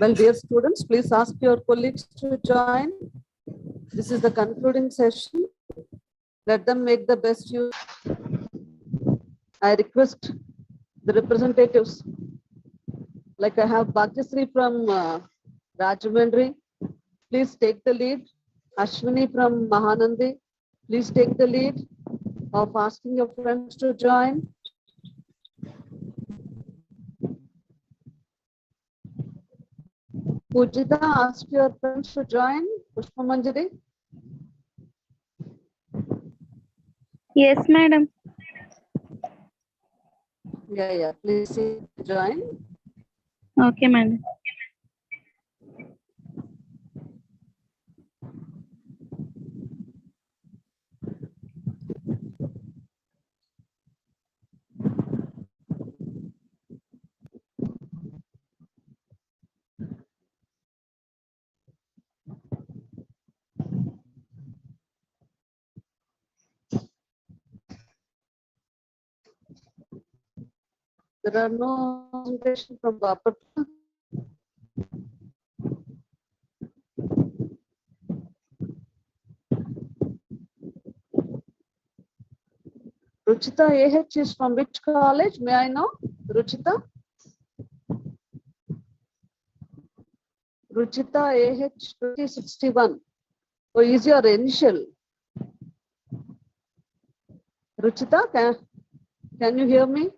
Well, dear students, please ask your colleagues to join. This is the concluding session. Let them make the best use. I request the representatives, like I have Bhagyasri from Rajamandri. Please take the lead. Ashwini from Mahanandi, please take the lead of asking your friends to join. Pujita, ask your friends to join. Pushpa Manjari. Yes, madam. Yeah, please join. Okay, madam. There are no presentation from Bapata. Ruchita AH is from which college? May I know? Ruchita? Ruchita AH 2061. So is your initial? Ruchita, can you hear me?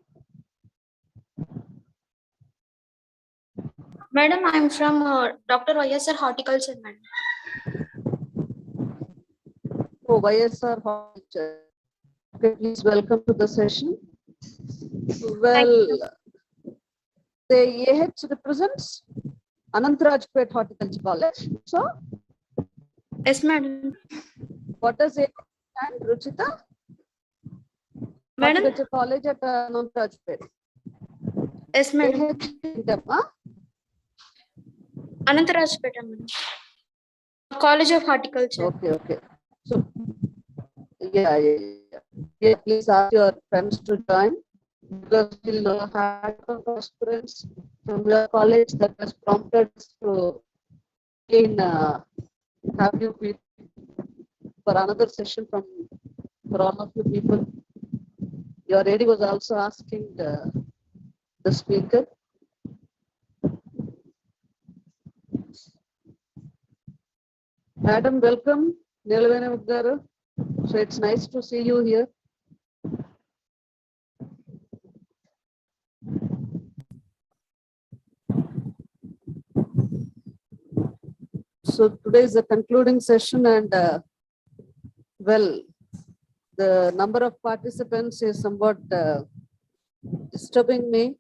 Madam, I am from Dr. YSR Horticulture, madam. Oh, YSR Horticulture. Okay, please welcome to the session. Well, the AH represents Anantrajpet Horticulture College. So, Yes, madam. what does AH stand, Ruchita? Madam? Horticulture College at Anantrajpet. Yes, madam. AH, Anantarajpeta, madam. College of Horticulture. Okay. So, yeah. Please ask your friends to join, because we'll have aspirants from your college that has prompted us to have you for another session for all of you people. Your lady was also asking the speaker. Madam, welcome. So it's nice to see you here. So today is the concluding session, and well, the number of participants is somewhat disturbing me.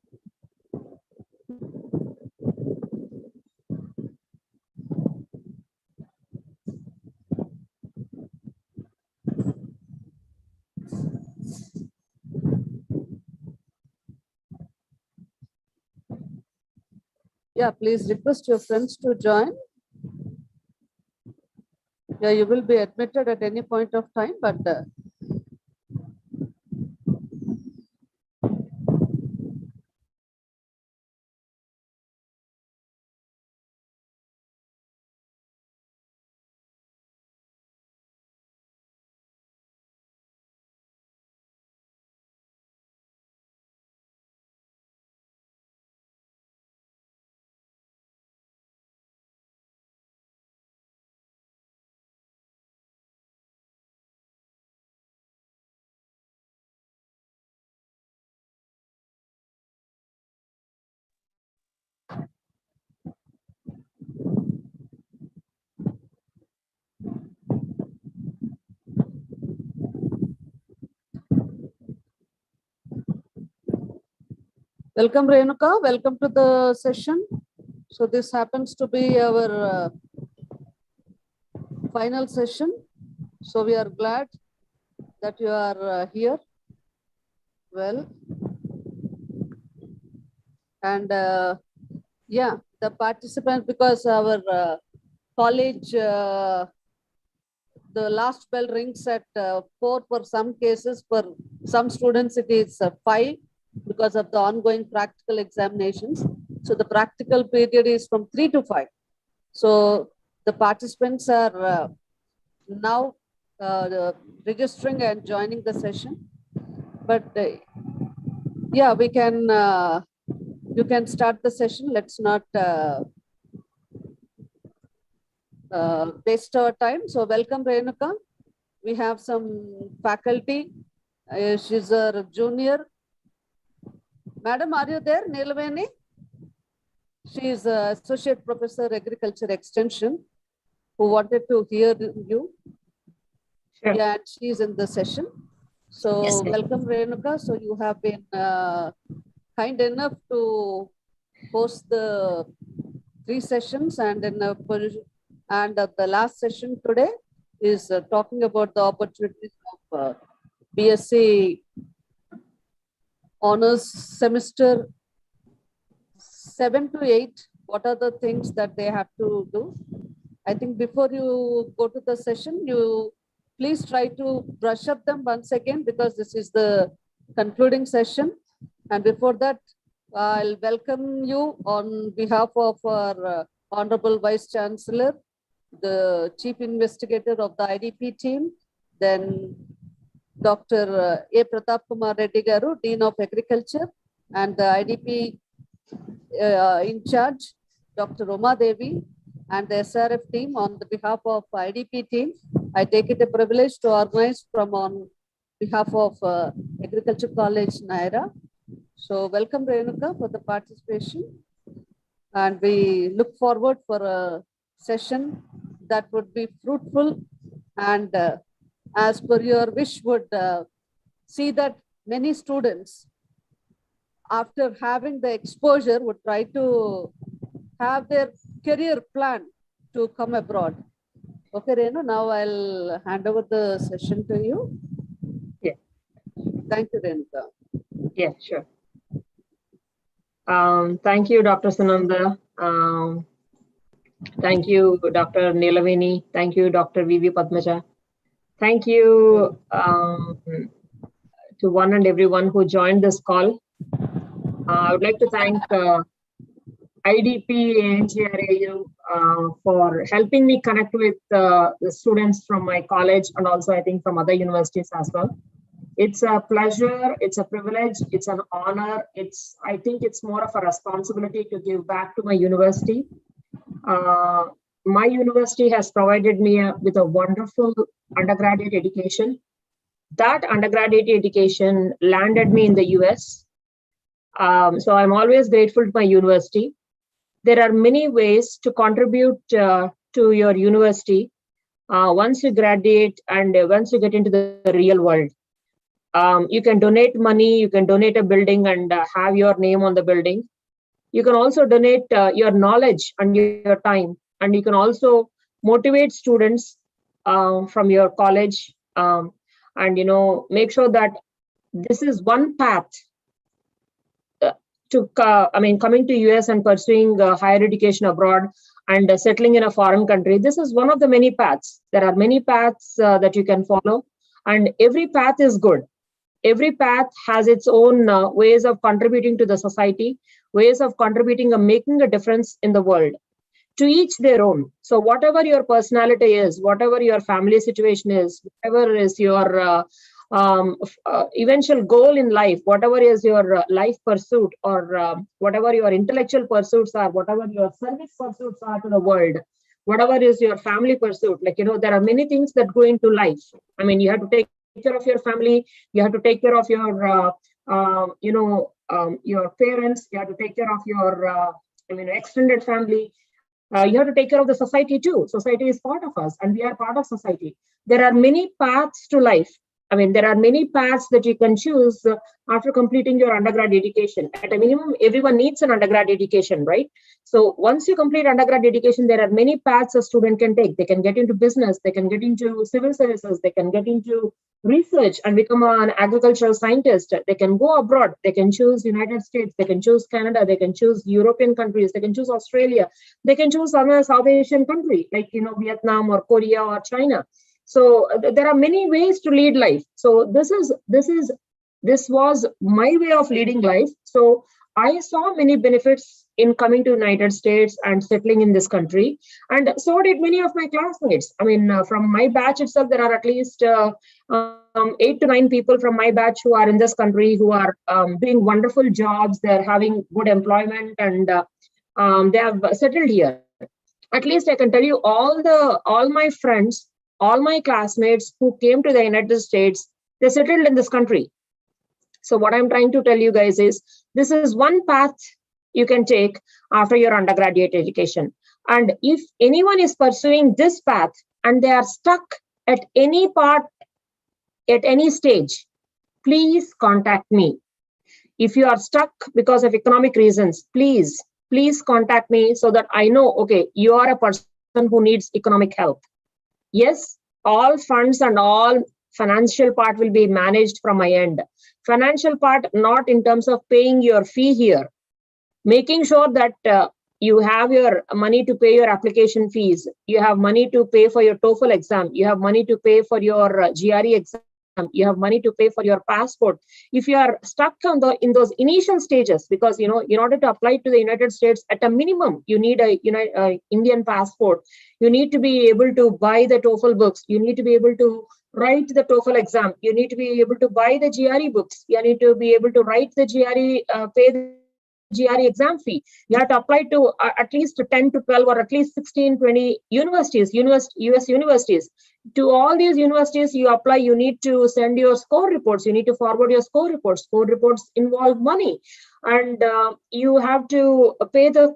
Yeah, please request your friends to join. Yeah, you will be admitted at any point of time, but welcome Renuka, welcome to the session. So this happens to be our final session. So we are glad that you are here. Well, and yeah, the participants, because our college, the last bell rings at 4 for some cases. For some students, it is 5 because of the ongoing practical examinations. So the practical period is from 3 to 5. So the participants are now registering and joining the session. But yeah, we can, you can start the session. Let's not waste our time. So welcome, Renuka. We have some faculty. She's a junior. Madam, are you there, Neelaveni? She is Associate Professor, Agriculture Extension, who wanted to hear you. Sure. Yeah, and she is in the session. So Yes, welcome, Renuka. So you have been kind enough to host the 3 sessions, and in the last session today is talking about the opportunities of B.sc honors semester 7 to 8. What are the things that they have to do? I think before you go to the session, you please try to brush up them once again, because this is the concluding session. And before that, I'll welcome you on behalf of our Honorable Vice Chancellor, the Chief Investigator of the IDP team, then Dr. A. Pratap Kumar Reddy Garu, Dean of Agriculture, and the IDP in charge, Dr. Uma Devi, and the SRF team. On the behalf of IDP team, I take it a privilege to organize from on behalf of Agriculture College, Naira. So welcome, Renuka, for the participation. And we look forward for a session that would be fruitful and as per your wish would see that many students, after having the exposure, would try to have their career plan to come abroad. Okay, Renu, now I'll hand over the session to you. Yeah. Thank you, Renuka. Yeah, sure. Thank you, Dr. Sunanda. Thank you, Dr. Neelaveni. Thank you, Dr. V.V. Padmaja. Thank you to one and everyone who joined this call. I would like to thank IDP ANGRAU for helping me connect with the students from my college, and also I think from other universities as well. It's a pleasure, it's a privilege, it's an honor. I think it's more of a responsibility to give back to my university. My university has provided me with a wonderful undergraduate education. That undergraduate education landed me in the US. So I'm always grateful to my university. There are many ways to contribute to your university once you graduate and once you get into the real world. You can donate money, you can donate a building and have your name on the building. You can also donate your knowledge and your time, and you can also motivate students from your college, and make sure that this is one path to coming to US and pursuing higher education abroad and settling in a foreign country. This is one of the many paths. There are many paths that you can follow, and every path is good. Every path has its own ways of contributing to the society, ways of contributing and making a difference in the world. To each their own. So whatever your personality is, whatever your family situation is, whatever is your eventual goal in life, whatever is your life pursuit, or whatever your intellectual pursuits are, whatever your service pursuits are to the world, whatever is your family pursuit, there are many things that go into life. You have to take care of your family, you have to take care of your your parents, you have to take care of your extended family, you have to take care of the society too. Society is part of us and we are part of society. There are many paths to life. There are many paths that you can choose after completing your undergrad education. At a minimum, everyone needs an undergrad education, right? So once you complete undergrad education, there are many paths a student can take. They can get into business, they can get into civil services, they can get into research and become an agricultural scientist. They can go abroad, they can choose United States, they can choose Canada, they can choose European countries, they can choose Australia, they can choose some South Asian country like Vietnam or Korea or China. So there are many ways to lead life. So this was my way of leading life. So I saw many benefits in coming to United States and settling in this country. And so did many of my classmates. I mean, from my batch itself, there are at least 8 to 9 people from my batch who are in this country, who are doing wonderful jobs. They're having good employment, and they have settled here. At least I can tell you, all my friends, all my classmates who came to the United States, they settled in this country. So what I'm trying to tell you guys is, this is one path you can take after your undergraduate education. And if anyone is pursuing this path and they are stuck at any part, at any stage, please contact me. If you are stuck because of economic reasons, please contact me, so that I know, okay, you are a person who needs economic help. Yes, all funds and all financial part will be managed from my end. Financial part, not in terms of paying your fee here, making sure that you have your money to pay your application fees, you have money to pay for your TOEFL exam, you have money to pay for your GRE exam, you have money to pay for your passport. If you are stuck in those initial stages, because in order to apply to the United States, at a minimum, you need a Indian passport. You need to be able to buy the TOEFL books. You need to be able to write the TOEFL exam. You need to be able to buy the GRE books. You need to be able to write the GRE, pay the GRE exam fee. You have to apply to at least 10 to 12 or at least 16, 20 universities, US universities. To all these universities you apply, you need to send your score reports. You need to forward your score reports. Score reports involve money. And you have to pay the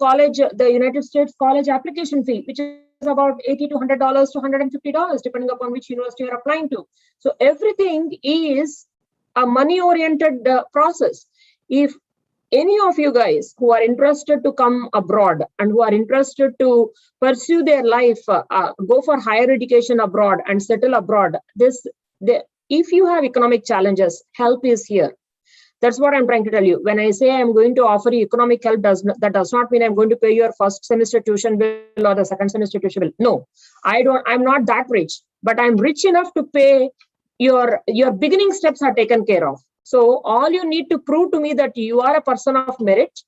United States college application fee, which is about $80 to $100 to $150, depending upon which university you're applying to. So everything is a money-oriented process. If any of you guys who are interested to come abroad and who are interested to pursue their life, go for higher education abroad and settle abroad, if you have economic challenges, help is here. That's what I'm trying to tell you. When I say I'm going to offer you economic help, that does not mean I'm going to pay your first semester tuition bill or the second semester tuition bill. No, I'm not that rich, but I'm rich enough to pay your beginning steps are taken care of. So all you need to prove to me that you are a person of merit,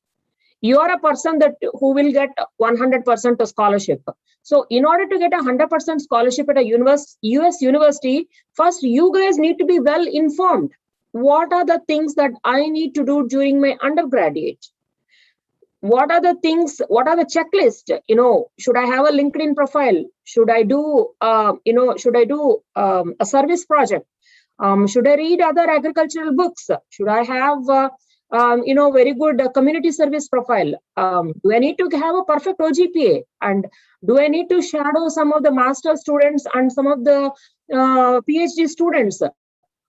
you are a person who will get 100% scholarship. So in order to get 100% scholarship at a US university, first you guys need to be well informed. What are the things that I need to do during my undergraduate? What are the things? What are the checklist? Should I have a LinkedIn profile? Should I do a service project? Should I read other agricultural books? Should I have, very good community service profile? Do I need to have a perfect OGPA? And do I need to shadow some of the master students and some of the PhD students?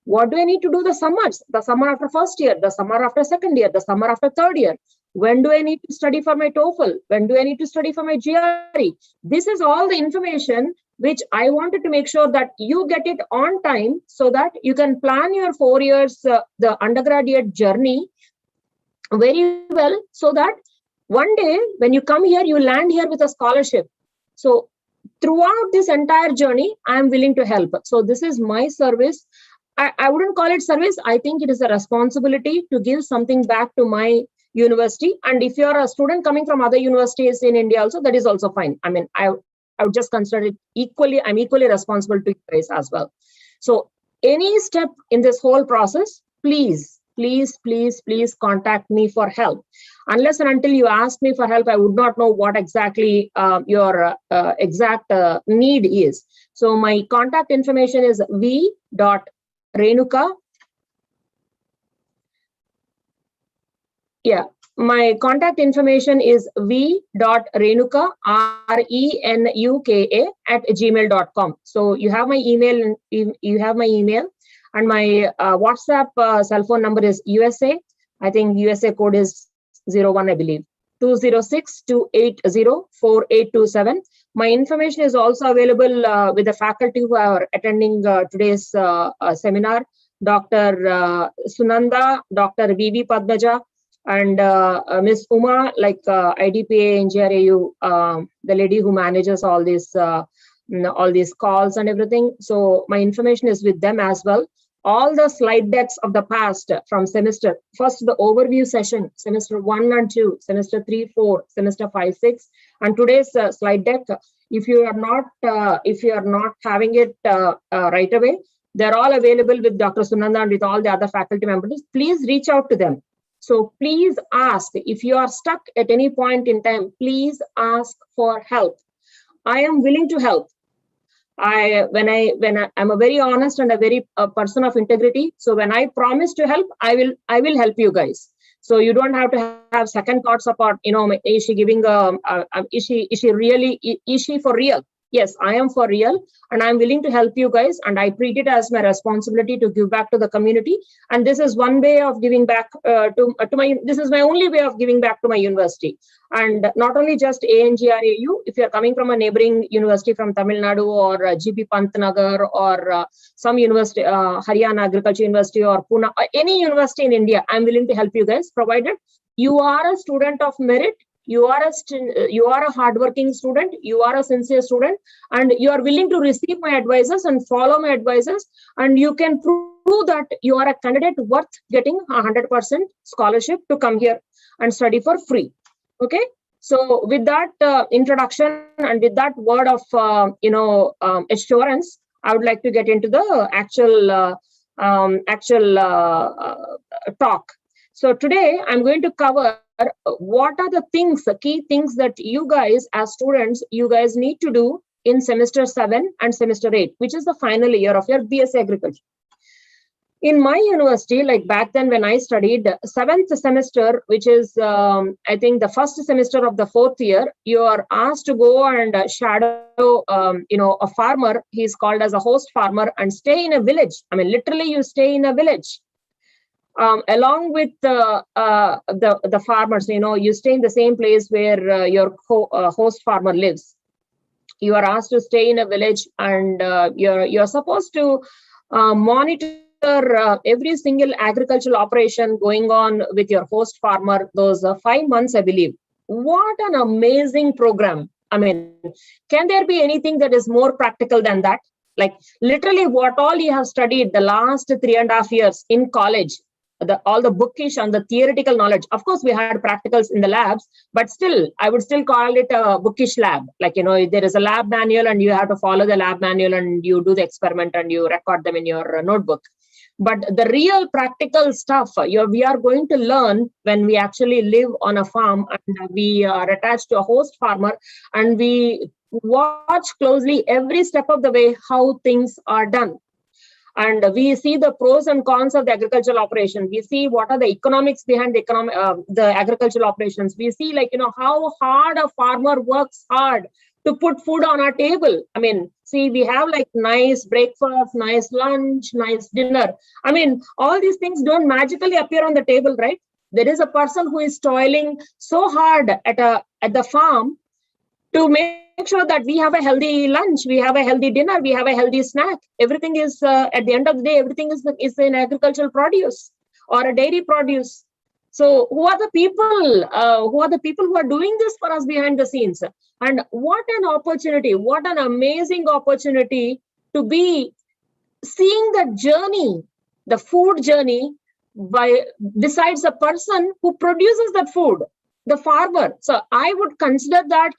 What do I need to do the summers? The summer after first year, the summer after second year, the summer after third year. When do I need to study for my TOEFL? When do I need to study for my GRE? This is all the information which I wanted to make sure that you get it on time, so that you can plan your 4 years, the undergraduate journey very well, so that one day when you come here, you land here with a scholarship. So throughout this entire journey, I am willing to help. So this is my service. I wouldn't call it service. I think it is a responsibility to give something back to my university. And if you're a student coming from other universities in India also, that is also fine. I mean, I would just consider it equally. I'm equally responsible to you guys as well. So any step in this whole process, please contact me for help. Unless and until you ask me for help, I would not know what exactly your exact need is. So my contact information is v.renuka. Yeah, my contact information is v.renuka, RENUKA @gmail.com. So you have my email, and my WhatsApp cell phone number is USA. I think USA code is 01, I believe, 206-280-4827. My information is also available with the faculty who are attending today's seminar, Dr. Sunanda, Dr. V.V. Padmaja, and Miss Uma, like IDP, ANGRAU, the lady who manages all these calls and everything. So my information is with them as well. all the slide decks of the past from semester. First, the overview session, semester 1 and 2, semester 3, 4, semester 5, 6, and today's slide deck. If you are not having it right away, they're all available with Dr. Sunanda and with all the other faculty members. Please reach out to them. So please ask if you are stuck at any point in time. Please ask for help. I am willing to help. I'm a very honest and a person of integrity. So when I promise to help, I will help you guys. So you don't have to have second thoughts about, is she giving is she for real? Yes, I am for real, and I'm willing to help you guys, and I treat it as my responsibility to give back to the community. And this is one way of giving back this is my only way of giving back to my university. And not only just ANGRAU, if you're coming from a neighboring university from Tamil Nadu or GP Pantnagar or some university, Haryana Agriculture University or Pune, or any university in India, I'm willing to help you guys, provided you are a student of merit. You are a hardworking student, you are a sincere student, and you are willing to receive my advices and follow my advices, and you can prove that you are a candidate worth getting 100% scholarship to come here and study for free. Okay, so with that introduction and with that word of assurance, I would like to get into the actual talk. So today I'm going to cover what are the key things that you guys as students, you guys need to do in semester 7 and semester 8, which is the final year of your B.sc Agriculture. In my university, like back then when I studied 7th semester, which is, I think the first semester of the 4th year, you are asked to go and shadow, a farmer. He's called as a host farmer and stay in a village. I mean, literally you stay in a village. Along with the farmers, you stay in the same place where your host farmer lives. You are asked to stay in a village, and you're supposed to monitor every single agricultural operation going on with your host farmer. Those 5 months, I believe. What an amazing program! I mean, can there be anything that is more practical than that? Like literally, what all you have studied the last 3.5 years in college. All the bookish and the theoretical knowledge. Of course, we had practicals in the labs, but still, I would still call it a bookish lab. Like, there is a lab manual and you have to follow the lab manual and you do the experiment and you record them in your notebook. But the real practical stuff we are going to learn when we actually live on a farm and we are attached to a host farmer and we watch closely every step of the way how things are done. And we see the pros and cons of the agricultural operation. We see what are the economics behind the agricultural operations. We see how hard a farmer works hard to put food on our table. I mean, see, we have like nice breakfast, nice lunch, nice dinner. I mean, all these things don't magically appear on the table, right? There is a person who is toiling so hard at the farm to make sure that we have a healthy lunch, we have a healthy dinner, we have a healthy snack. Everything is, at the end of the day, everything is in agricultural produce or a dairy produce. So who are the people who are doing this for us behind the scenes? And what an opportunity, what an amazing opportunity to be seeing the journey, the food journey besides the person who produces that food. The farmer. So I would consider that,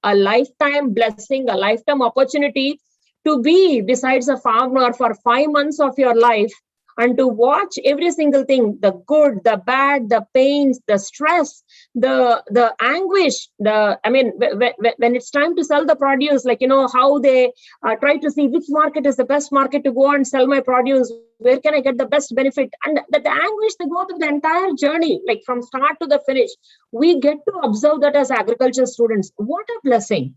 a lifetime blessing, a lifetime opportunity to be besides a farmer for 5 months of your life and to watch every single thing, the good, the bad, the pains, the stress, the anguish, when it's time to sell the produce, how they try to see which market is the best market to go and sell my produce, where can I get the best benefit, and the anguish they go through the entire journey, like from start to the finish. We get to observe that as agriculture students. What a blessing,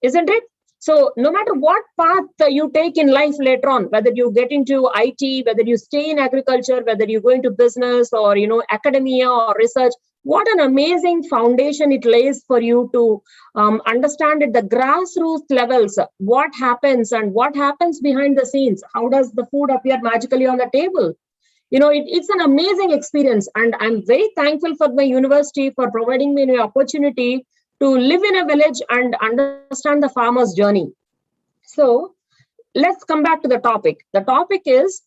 isn't it? So no matter what path you take in life later on, whether you get into IT, whether you stay in agriculture, whether you go into business or, academia or research, what an amazing foundation it lays for you to understand at the grassroots levels, what happens and what happens behind the scenes. How does the food appear magically on the table? It's an amazing experience. And I'm very thankful for my university for providing me an opportunity to live in a village and understand the farmer's journey. So let's come back to the topic. The topic is,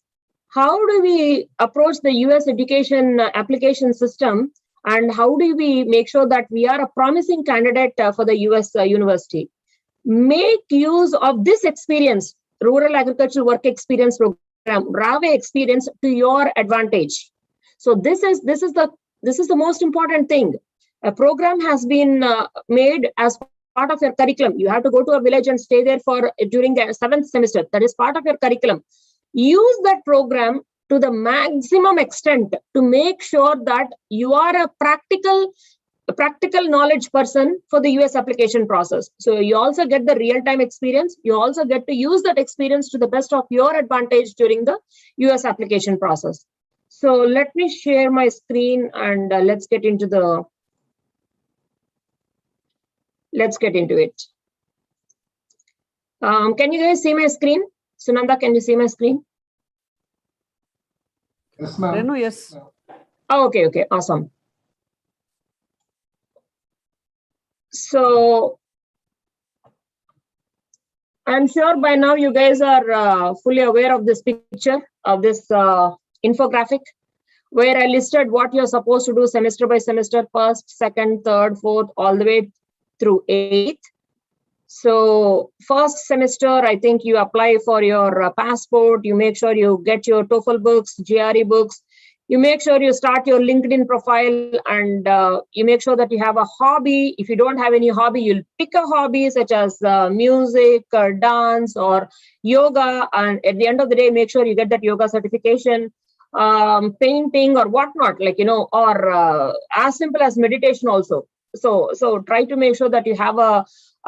how do we approach the US education application system, and how do we make sure that we are a promising candidate for the US university? Make use of this experience, Rural Agricultural Work Experience Program, RAVE experience, to your advantage. So this is the most important thing. A program has been made as part of your curriculum. You have to go to a village and stay there during the 7th semester. That is part of your curriculum. Use that program to the maximum extent to make sure that you are a practical knowledge person for the US application process. So you also get the real-time experience. You also get to use that experience to the best of your advantage during the US application process. So let me share my screen and let's get into it. Can you guys see my screen? Sunanda, can you see my screen? Yes, ma'am. Renu, yes. Oh, okay, awesome. So I'm sure by now you guys are fully aware of this picture, of this infographic, where I listed what you're supposed to do semester by semester, first, second, third, fourth, all the way through 8th. So first semester, I think you apply for your passport, you make sure you get your TOEFL books, GRE books, you make sure you start your LinkedIn profile, and you make sure that you have a hobby. If you don't have any hobby, you'll pick a hobby such as music or dance or yoga, and at the end of the day, make sure you get that yoga certification, painting or whatnot, like, or as simple as meditation also. So try to make sure that you have a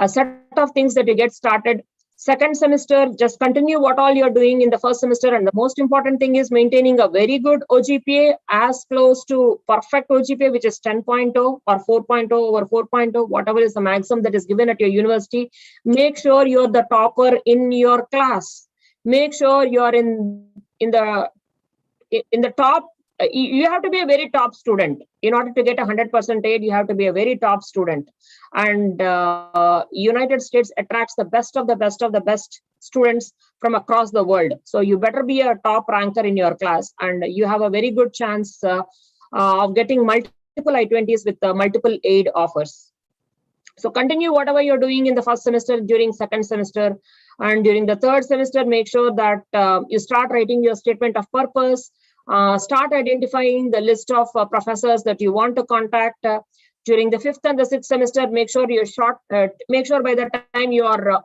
set of things that you get started. Second semester, just continue what all you're doing in the first semester. And the most important thing is maintaining a very good OGPA, as close to perfect OGPA, which is 10.0 or 4.0 over 4.0, whatever is the maximum that is given at your university. Make sure you're the topper in your class. Make sure you're in the top. You have to be a very top student. In order to get 100% aid, you have to be a very top student. And United States attracts the best of the best students from across the world. So you better be a top ranker in your class, and you have a very good chance of getting multiple I-20s with multiple aid offers. So continue whatever you're doing in the first semester, during second semester, and during the third semester, make sure that you start writing your statement of purpose. Start identifying the list of professors that you want to contact during the 5th and the 6th semester. Make sure you're make sure by the time you are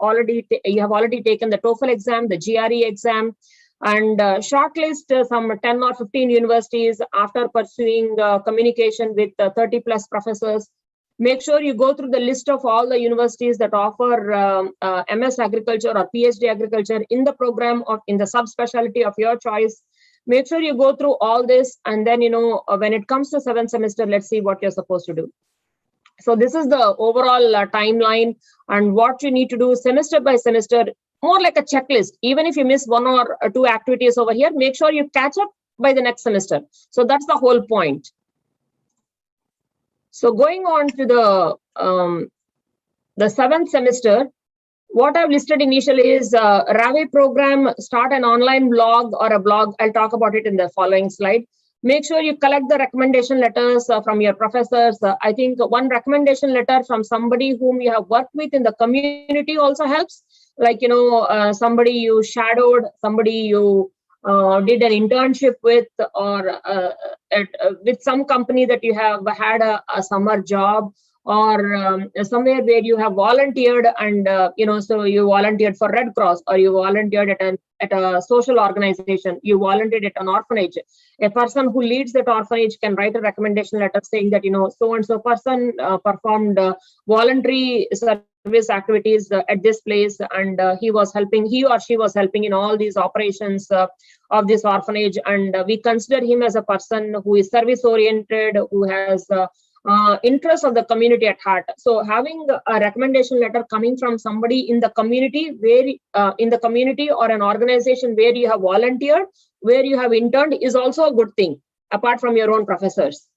you have already taken the TOEFL exam, the GRE exam, and shortlist some 10 or 15 universities after pursuing communication with 30 plus professors. Make sure you go through the list of all the universities that offer MS Agriculture or PhD Agriculture in the program in the subspecialty of your choice. Make sure you go through all this, and then, when it comes to 7th semester, let's see what you're supposed to do. So this is the overall timeline and what you need to do semester by semester, more like a checklist. Even if you miss 1 or 2 activities over here, make sure you catch up by the next semester. So that's the whole point. So going on to the 7th semester, what I've listed initially is RAVE program, start an online blog or a blog. I'll talk about it in the following slide. Make sure you collect the recommendation letters from your professors. I think one recommendation letter from somebody whom you have worked with in the community also helps. Like, somebody you shadowed, somebody you did an internship with, or with some company that you have had a summer job, or somewhere where you have volunteered, and so you volunteered for Red Cross, or you volunteered at a social organization, you volunteered at an orphanage. A person who leads that orphanage can write a recommendation letter saying that so and so person performed voluntary service activities at this place, and he or she was helping in all these operations of this orphanage, and we consider him as a person who is service oriented, who has interest of the community at heart. So having a recommendation letter coming from somebody in the community, or an organization where you have volunteered, where you have interned, is also a good thing, apart from your own professors.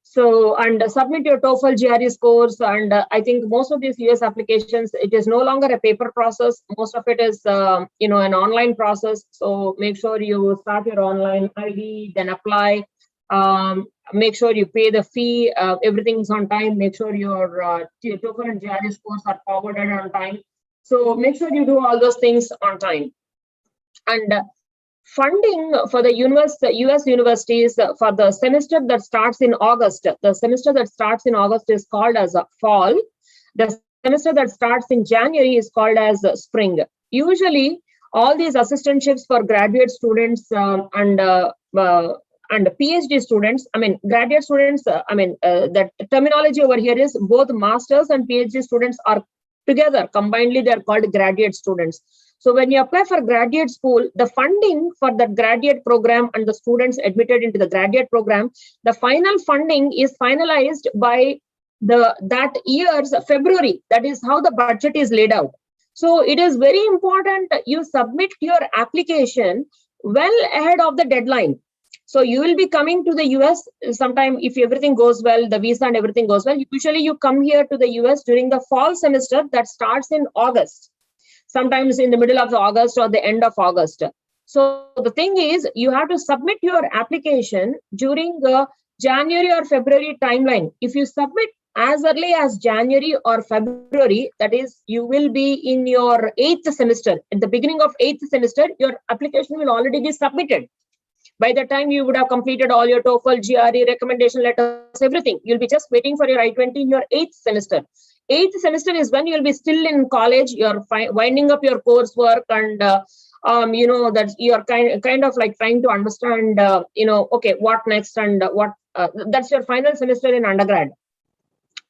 So, and submit your TOEFL GRE scores. And I think most of these US applications, it is no longer a paper process. Most of it is, an online process. So make sure you start your online ID, then apply. Make sure you pay the fee. Everything's on time. Make sure your TOEFL and GRE scores are forwarded on time. So make sure you do all those things on time. And funding for the US universities for the semester that starts in August. The semester that starts in August is called as fall. The semester that starts in January is called as spring. Usually, all these assistantships for graduate students and PhD students, graduate students, that terminology over here is both masters and PhD students are together. Combinedly, they are called graduate students. So when you apply for graduate school, the funding for the graduate program and the students admitted into the graduate program, the final funding is finalized by that year's February. That is how the budget is laid out. So it is very important you submit your application well ahead of the deadline. So you will be coming to the US sometime if everything goes well, the visa and everything goes well. Usually you come here to the US during the fall semester that starts in August. Sometimes in the middle of August or the end of August. So the thing is, you have to submit your application during the January or February timeline. If you submit as early as January or February, that is, you will be in your 8th semester. At the beginning of 8th semester, your application will already be submitted. By the time you would have completed all your TOEFL, GRE, recommendation letters, everything, you'll be just waiting for your I-20 in your 8th semester. 8th semester is when you'll be still in college, you're winding up your coursework, and that you're kind of like trying to understand, okay, what next and what, that's your final semester in undergrad.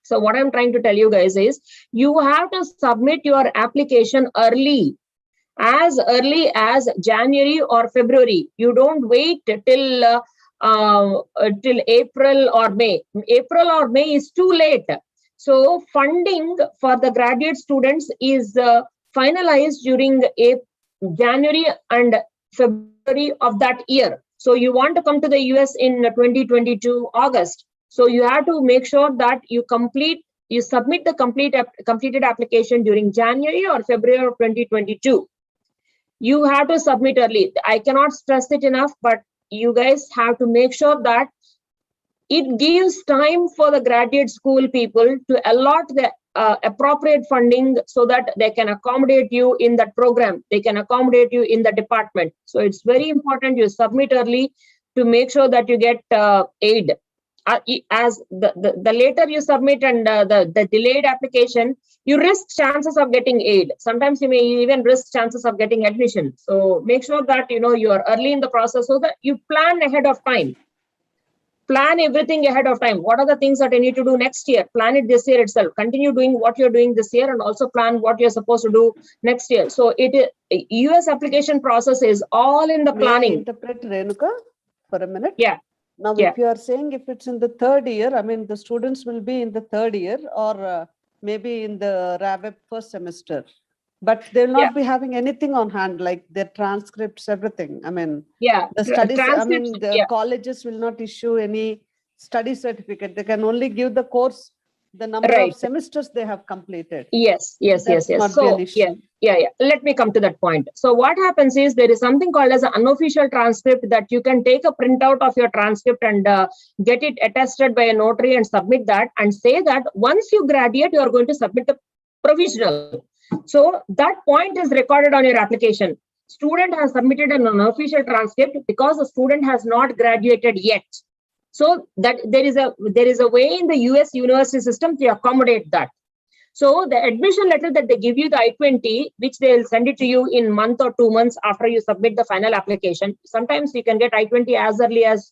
So what I'm trying to tell you guys is, you have to submit your application early as January or February. You don't wait till April or May. April or May is too late. So funding for the graduate students is finalized during January and February of that year. So you want to come to the US in 2022 August. So you have to make sure that you submit the completed application during January or February of 2022. You have to submit early. I cannot stress it enough, but you guys have to make sure that it gives time for the graduate school people to allot the appropriate funding so that they can accommodate you in that program. They can accommodate you in the department. So it's very important you submit early to make sure that you get aid. As the later you submit and the delayed application, you risk chances of getting aid. Sometimes you may even risk chances of getting admission. So make sure that you are early in the process so that you plan ahead of time. Plan everything ahead of time. What are the things that I need to do next year? Plan it this year itself. Continue doing what you're doing this year and also plan what you're supposed to do next year. So US application process is all in the planning. May I interpret, Renuka, for a minute? Yeah. Now, if you are saying if it's in the third year, the students will be in the third year or maybe in the RAVEP first semester, but they will not be having anything on hand, like their transcripts, everything. The studies, the colleges will not issue any study certificate. They can only give the course, the number of semesters they have completed. Yes. Not So, an issue. Let me come to that point. So what happens is there is something called as an unofficial transcript that you can take a printout of your transcript and get it attested by a notary and submit that and say that once you graduate, you are going to submit the provisional. So that point is recorded on your application. Student has submitted an unofficial transcript because the student has not graduated yet. So that there is a way in the US university system to accommodate that. So the admission letter that they give you, the I-20, which they'll send it to you in month or 2 months after you submit the final application. Sometimes you can get I-20 as early as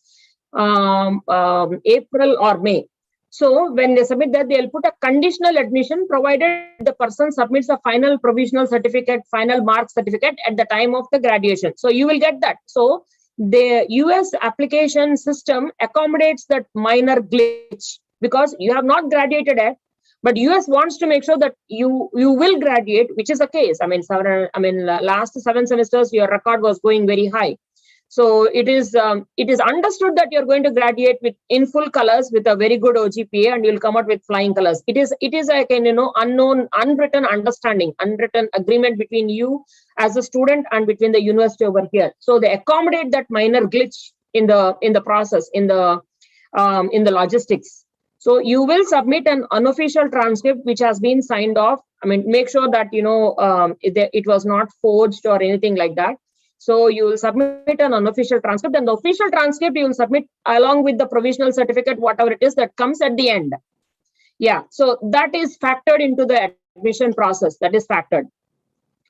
April or May. So when they submit that, they'll put a conditional admission provided the person submits a final provisional certificate, final mark certificate at the time of the graduation. So you will get that. So the US application system accommodates that minor glitch because you have not graduated yet, but US wants to make sure that you will graduate, which is the case. Last 7 semesters, your record was going very high. So it is understood that you're going to graduate with in full colors with a very good OGPA, and you'll come out with flying colors. It is like an unknown, unwritten understanding, unwritten agreement between you as a student and between the university over here. So they accommodate that minor glitch in the process, in the logistics. So you will submit an unofficial transcript which has been signed off. I mean, make sure that it was not forged or anything like that. So you will submit an unofficial transcript, and the official transcript you will submit along with the provisional certificate, whatever it is that comes at the end. Yeah, so that is factored into the admission process. That is factored.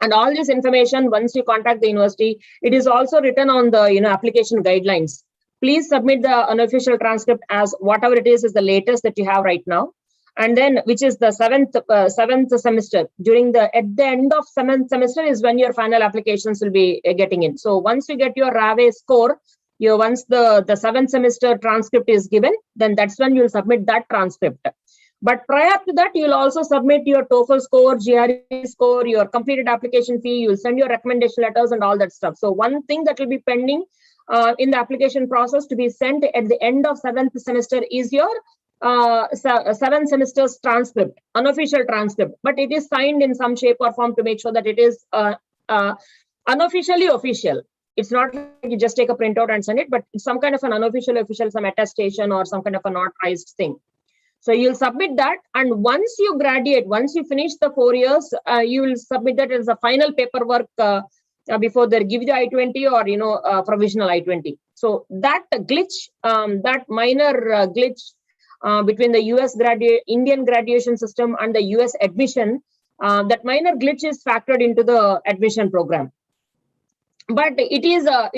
And all this information, once you contact the university, it is also written on the application guidelines. Please submit the unofficial transcript as whatever it is the latest that you have right now. And then, which is the seventh semester. At the end of seventh semester is when your final applications will be getting in. So once you get your RAVE score, once the seventh semester transcript is given, then that's when you'll submit that transcript. But prior to that, you'll also submit your TOEFL score, GRE score, your completed application fee. You'll send your recommendation letters and all that stuff. So one thing that will be pending in the application process to be sent at the end of seventh semester is your seventh semester's transcript, unofficial transcript, but it is signed in some shape or form to make sure that it is unofficially official. It's not like you just take a printout and send it, but it's some kind of an unofficial, some attestation or some kind of a notarized thing. So you'll submit that, and once you graduate, once you finish the 4 years, you will submit that as a final paperwork before they give you the I-20 or provisional I-20. So that glitch, that minor glitch between the Indian graduation system and the US admission, that minor glitch is factored into the admission program. But it is a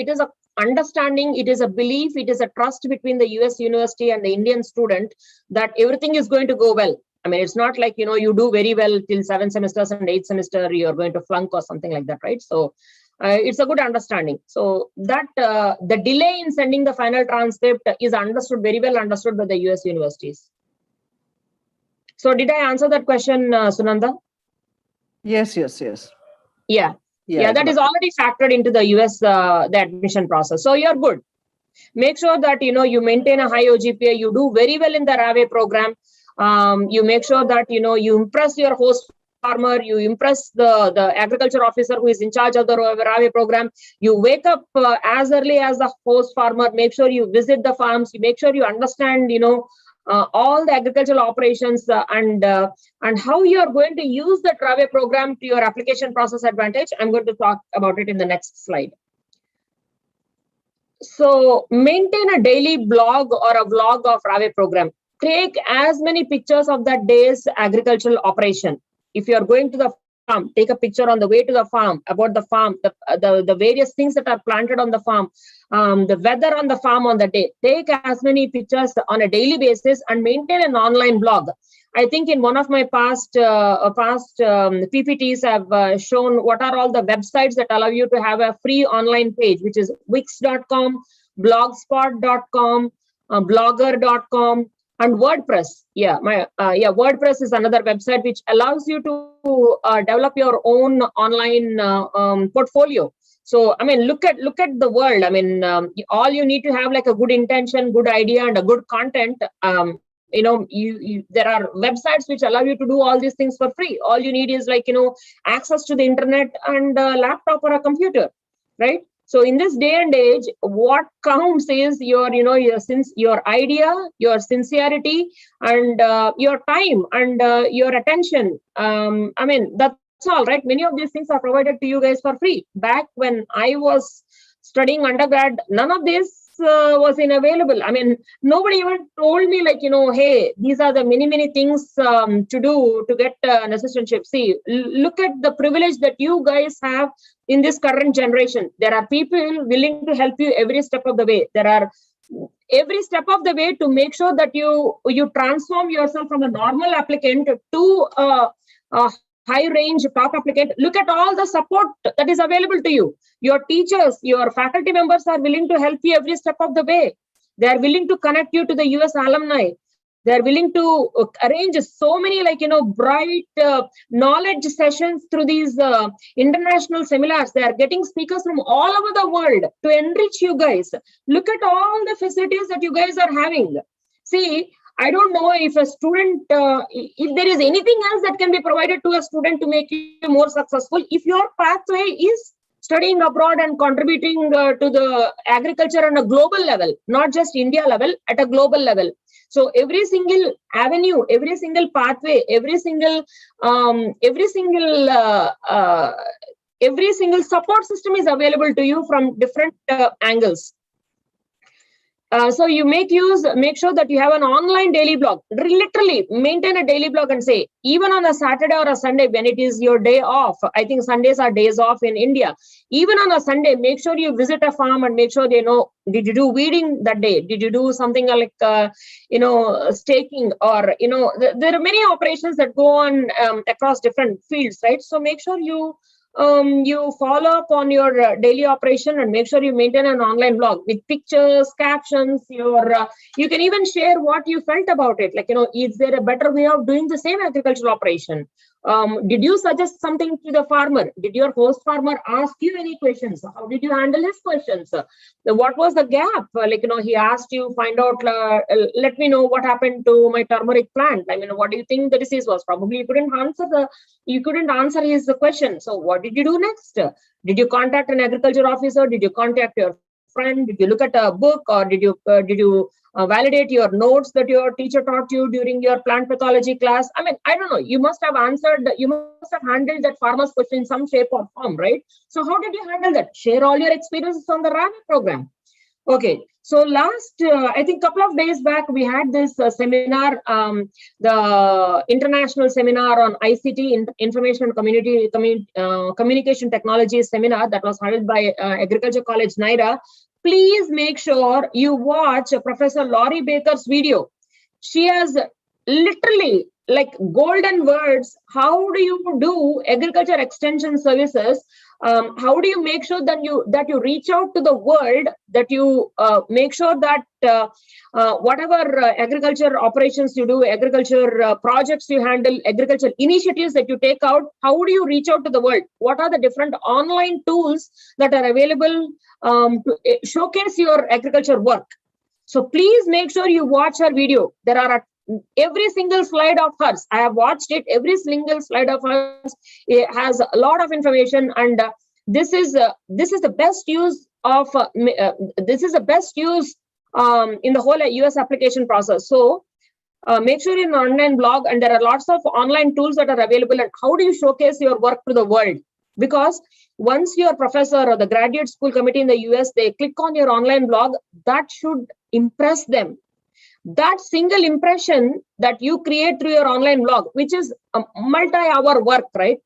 understanding, it is a belief, it is a trust between the US university and the Indian student that everything is going to go well. I mean, it's not like, you do very well till 7 semesters and 8th semester, you're going to flunk or something like that, right? So it's a good understanding. So that the delay in sending the final transcript is understood, very well understood by the US universities. So did I answer that question, Sunanda? Yes. Yeah, that is already factored into the US, the admission process. So you're good. Make sure that, you maintain a high OGPA, you do very well in the RAVE program. You make sure that, you impress your host farmer, you impress the agriculture officer who is in charge of the RAVE program. You wake up as early as the host farmer, make sure you visit the farms, you make sure you understand, all the agricultural operations and how you are going to use the RAVE program to your application process advantage. I'm going to talk about it in the next slide. So maintain a daily blog or a vlog of RAVE program. Take as many pictures of that day's agricultural operation. If you are going to the farm, take a picture on the way to the farm, about the farm, the various things that are planted on the farm, the weather on the farm on the day. Take as many pictures on a daily basis and maintain an online blog. I think in one of my past PPTs have shown what are all the websites that allow you to have a free online page, which is wix.com, blogspot.com, blogger.com, and WordPress. WordPress is another website which allows you to develop your own online portfolio. So, I mean, look at the world. I mean, all you need to have like a good intention, good idea, and a good content. There are websites which allow you to do all these things for free. All you need is access to the internet and a laptop or a computer, right? So in this day and age, what counts is your idea, your sincerity, and your time and your attention. I mean, that's all, right? Many of these things are provided to you guys for free. Back when I was studying undergrad, none of this was available. I mean, nobody even told me hey, these are the many things to do to get an assistantship. See, look at the privilege that you guys have in this current generation. There are people willing to help you every step of the way. There are every step of the way to make sure that you transform yourself from a normal applicant to a high range top applicant. Look at all the support that is available to you. Your teachers, your faculty members are willing to help you every step of the way. They are willing to connect you to the US alumni. They're willing to arrange so many, like, bright knowledge sessions through these international seminars. They are getting speakers from all over the world to enrich you guys. Look at all the facilities that you guys are having. See, I don't know if a student, if there is anything else that can be provided to a student to make you more successful. If your pathway is studying abroad and contributing to the agriculture on a global level, not just India level, at a global level. So every single avenue, every single pathway, every single support system is available to you from different angles. So you make sure that you have an online daily blog. Literally maintain a daily blog and say, even on a Saturday or a Sunday when it is your day off, I think Sundays are days off in India. Even on a Sunday, make sure you visit a farm and make sure they know, did you do weeding that day? Did you do something like, staking, or, there are many operations that go on across different fields, right? So make sure you follow up on your daily operation and make sure you maintain an online blog with pictures, captions. You can even share what you felt about it. Like, is there a better way of doing the same agricultural operation? Did you suggest something to the farmer? Did your host farmer ask you any questions? How did you handle his questions? What was the gap? He asked you, find out, let me know what happened to my turmeric plant. I mean, what do you think the disease was? Probably you couldn't answer his question. So what did you do next? Did you contact an agriculture officer? Did you contact your friend? Did you look at a book, or did you validate your notes that your teacher taught you during your plant pathology class? I mean, I don't know. You must have handled that farmer's question in some shape or form, right? So how did you handle that? Share all your experiences on the RAVE program. Okay. So last, I think couple of days back, we had this seminar, the international seminar on ICT, Information and Communication Technology seminar that was held by Agriculture College, Naira. Please make sure you watch Professor Laurie Baker's video. She has literally like golden words. How do you do agriculture extension services? How do you make sure that you reach out to the world, that you make sure that whatever agriculture operations you do, agriculture projects you handle, agriculture initiatives that you take out, how do you reach out to the world? What are the different online tools that are available to showcase your agriculture work? So please make sure you watch her video. There are every single slide of hers, I have watched it. Every single slide of hers, it has a lot of information, and this is the best use of in the whole US application process. So make sure you're an online blog, and there are lots of online tools that are available. And how do you showcase your work to the world? Because once your professor or the graduate school committee in the US, they click on your online blog, that should impress them. That single impression that you create through your online blog, which is a multi-hour work, right?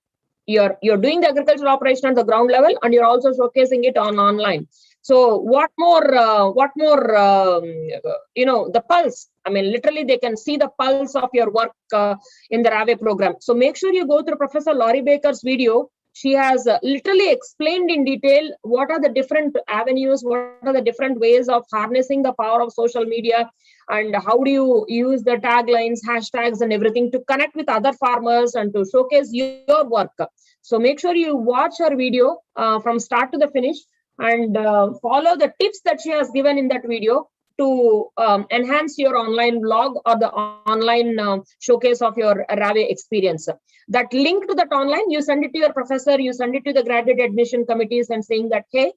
You're doing the agricultural operation at the ground level, and you're also showcasing it online. So what more, the pulse. I mean, literally they can see the pulse of your work in the RAVE program. So make sure you go through Professor Laurie Baker's video. She has literally explained in detail what are the different avenues, what are the different ways of harnessing the power of social media, and how do you use the taglines, hashtags, and everything to connect with other farmers and to showcase your work. So make sure you watch her video from start to the finish, and follow the tips that she has given in that video to enhance your online blog or the online showcase of your RAVE experience. That link to that online, you send it to your professor, you send it to the graduate admission committees, and saying that, hey,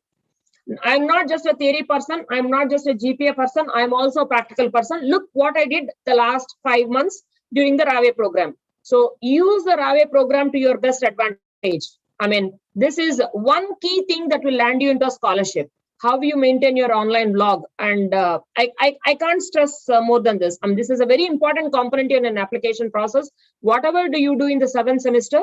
I'm not just a theory person, I'm not just a GPA person, I'm also a practical person. Look what I did the last 5 months during the RAVE program. So use the RAVE program to your best advantage. I mean, this is one key thing that will land you into a scholarship. How you maintain your online blog. And I can't stress more than this. I mean, this is a very important component in an application process. Whatever do you do in the 7th semester,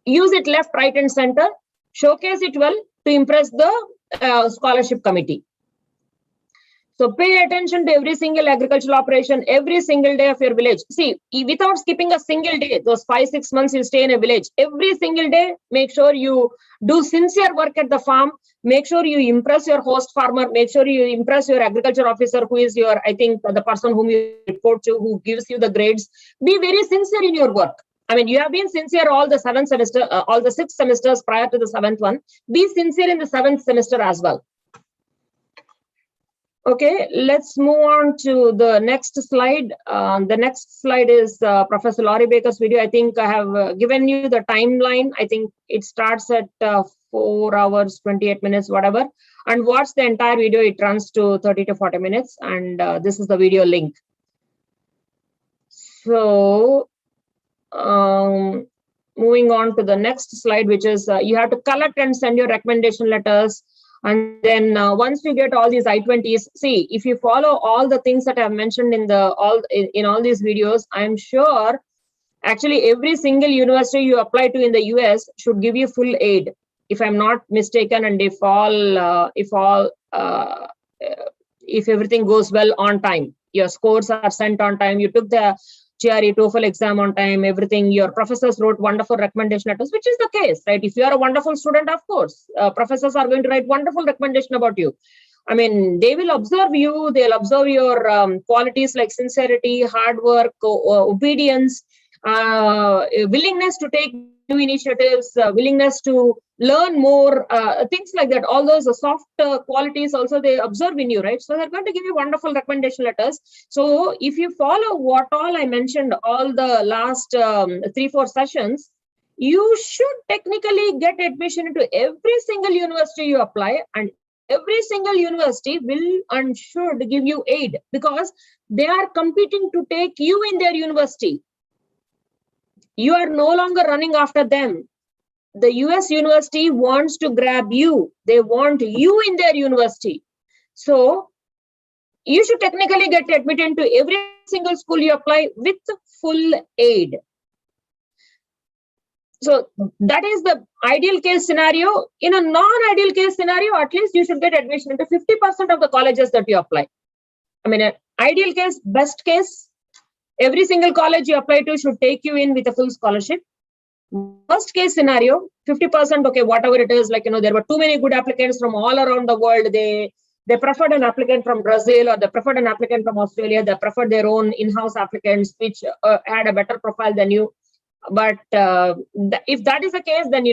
use it left, right, and center. Showcase it well to impress the scholarship committee. So pay attention to every single agricultural operation, every single day of your village. See, without skipping a single day, those 5-6 months you stay in a village, every single day, make sure you do sincere work at the farm. Make sure you impress your host farmer. Make sure you impress your agriculture officer, who is your, I think, the person whom you report to, who gives you the grades. Be very sincere in your work. I mean, you have been sincere all the 6 semesters prior to the 7th one. Be sincere in the 7th semester as well. Okay, let's move on to the next slide. The next slide is Professor Laurie Baker's video. I think I have given you the timeline. I think it starts at 4 hours, 28 minutes, whatever. And watch the entire video. It runs to 30 to 40 minutes. And this is the video link. So, moving on to the next slide, which is you have to collect and send your recommendation letters. And then once you get all these I-20s, see, if you follow all the things that I've mentioned in all these videos, I'm sure actually every single university you apply to in the US should give you full aid, if I'm not mistaken, and if everything goes well on time, your scores are sent on time, you took the GRE, TOEFL exam on time, everything, your professors wrote wonderful recommendation letters, which is the case, right? If you are a wonderful student, of course, professors are going to write wonderful recommendation about you. I mean, they will observe you, they'll observe your qualities like sincerity, hard work, obedience, willingness to take new initiatives, willingness to learn more, things like that. All those soft qualities also they observe in you, right? So they're going to give you wonderful recommendation letters. So if you follow what all I mentioned, all the last 3-4 sessions, you should technically get admission into every single university you apply, and every single university will and should give you aid because they are competing to take you in their university. You are no longer running after them. The US university wants to grab you. They want you in their university. So you should technically get admitted into every single school you apply with full aid. So that is the ideal case scenario. In a non-ideal case scenario, at least you should get admission into 50% of the colleges that you apply. I mean, an ideal case, best case, every single college you apply to should take you in with a full scholarship. Worst case scenario, 50%, okay, whatever it is, like, there were too many good applicants from all around the world. They preferred an applicant from Brazil, or they preferred an applicant from Australia. They preferred their own in-house applicants, which had a better profile than you. But if that is the case, then,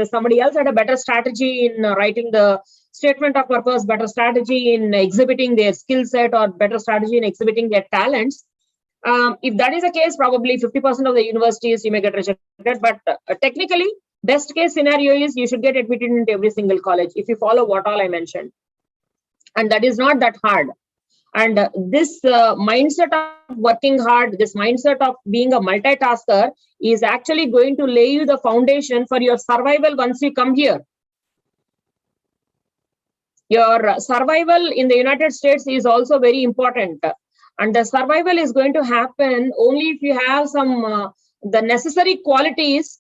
somebody else had a better strategy in writing the statement of purpose, better strategy in exhibiting their skill set, or better strategy in exhibiting their talents. If that is the case, probably 50% of the universities you may get rejected. But technically, best case scenario is you should get admitted into every single college if you follow what all I mentioned. And that is not that hard. And this mindset of working hard, this mindset of being a multitasker is actually going to lay you the foundation for your survival once you come here. Your survival in the United States is also very important. And the survival is going to happen only if you have some the necessary qualities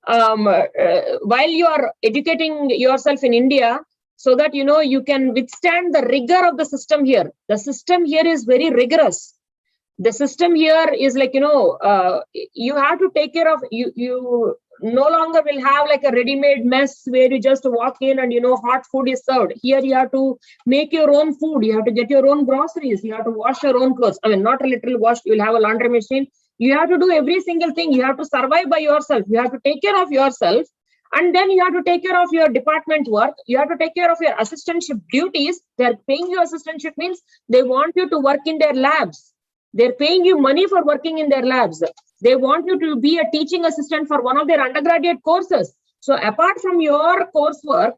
while you are educating yourself in India, so that you can withstand the rigor of the system here. The system here is very rigorous. The system here is like, you have to take care of, you no longer will have like a ready-made mess where you just walk in and, hot food is served. Here you have to make your own food. You have to get your own groceries. You have to wash your own clothes. I mean, not literally wash. You'll have a laundry machine. You have to do every single thing. You have to survive by yourself. You have to take care of yourself. And then you have to take care of your department work. You have to take care of your assistantship duties. They're paying you assistantship means they want you to work in their labs. They're paying you money for working in their labs. They want you to be a teaching assistant for one of their undergraduate courses. So apart from your coursework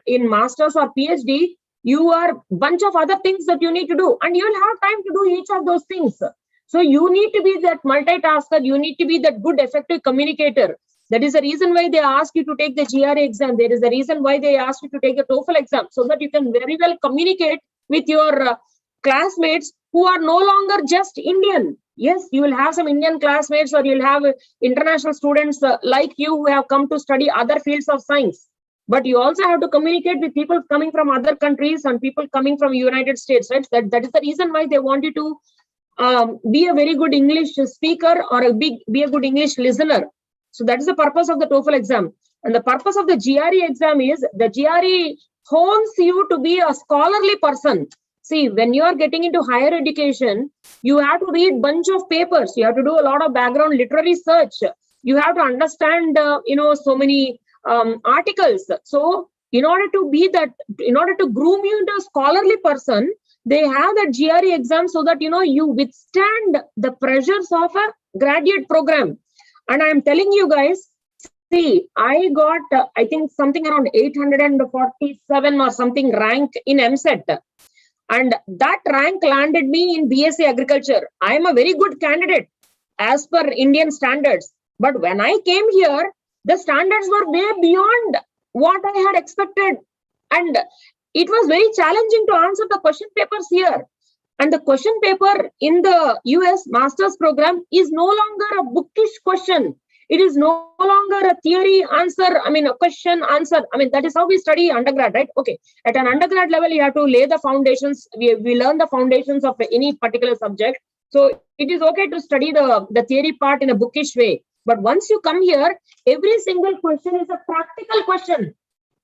in master's or PhD, you are a bunch of other things that you need to do. And you'll have time to do each of those things. So you need to be that multitasker. You need to be that good, effective communicator. That is the reason why they ask you to take the GRE exam. There is the reason why they ask you to take the TOEFL exam, so that you can very well communicate with your classmates who are no longer just Indian. Yes, you will have some Indian classmates, or you'll have international students like you who have come to study other fields of science. but you also have to communicate with people coming from other countries and people coming from United States, right? That is the reason why they want you to be a very good English speaker or be a good English listener. So that is the purpose of the TOEFL exam. And the purpose of the GRE exam is the GRE hones you to be a scholarly person. See, when you are getting into higher education, you have to read bunch of papers. You have to do a lot of background literary search. You have to understand, so many articles. So in order to groom you into a scholarly person, they have that GRE exam so that, you withstand the pressures of a graduate program. And I'm telling you guys, see, I got, I think something around 847 or something rank in MSET. And that rank landed me in B.sc agriculture. I am a very good candidate as per Indian standards. But when I came here, the standards were way beyond what I had expected. And it was very challenging to answer the question papers here. And the question paper in the US master's program is no longer a bookish question. It is no longer a theory answer, a question answer. That is how we study undergrad, right? Okay. At an undergrad level, you have to lay the foundations. We learn the foundations of any particular subject. So it is okay to study the theory part in a bookish way. But once you come here, every single question is a practical question.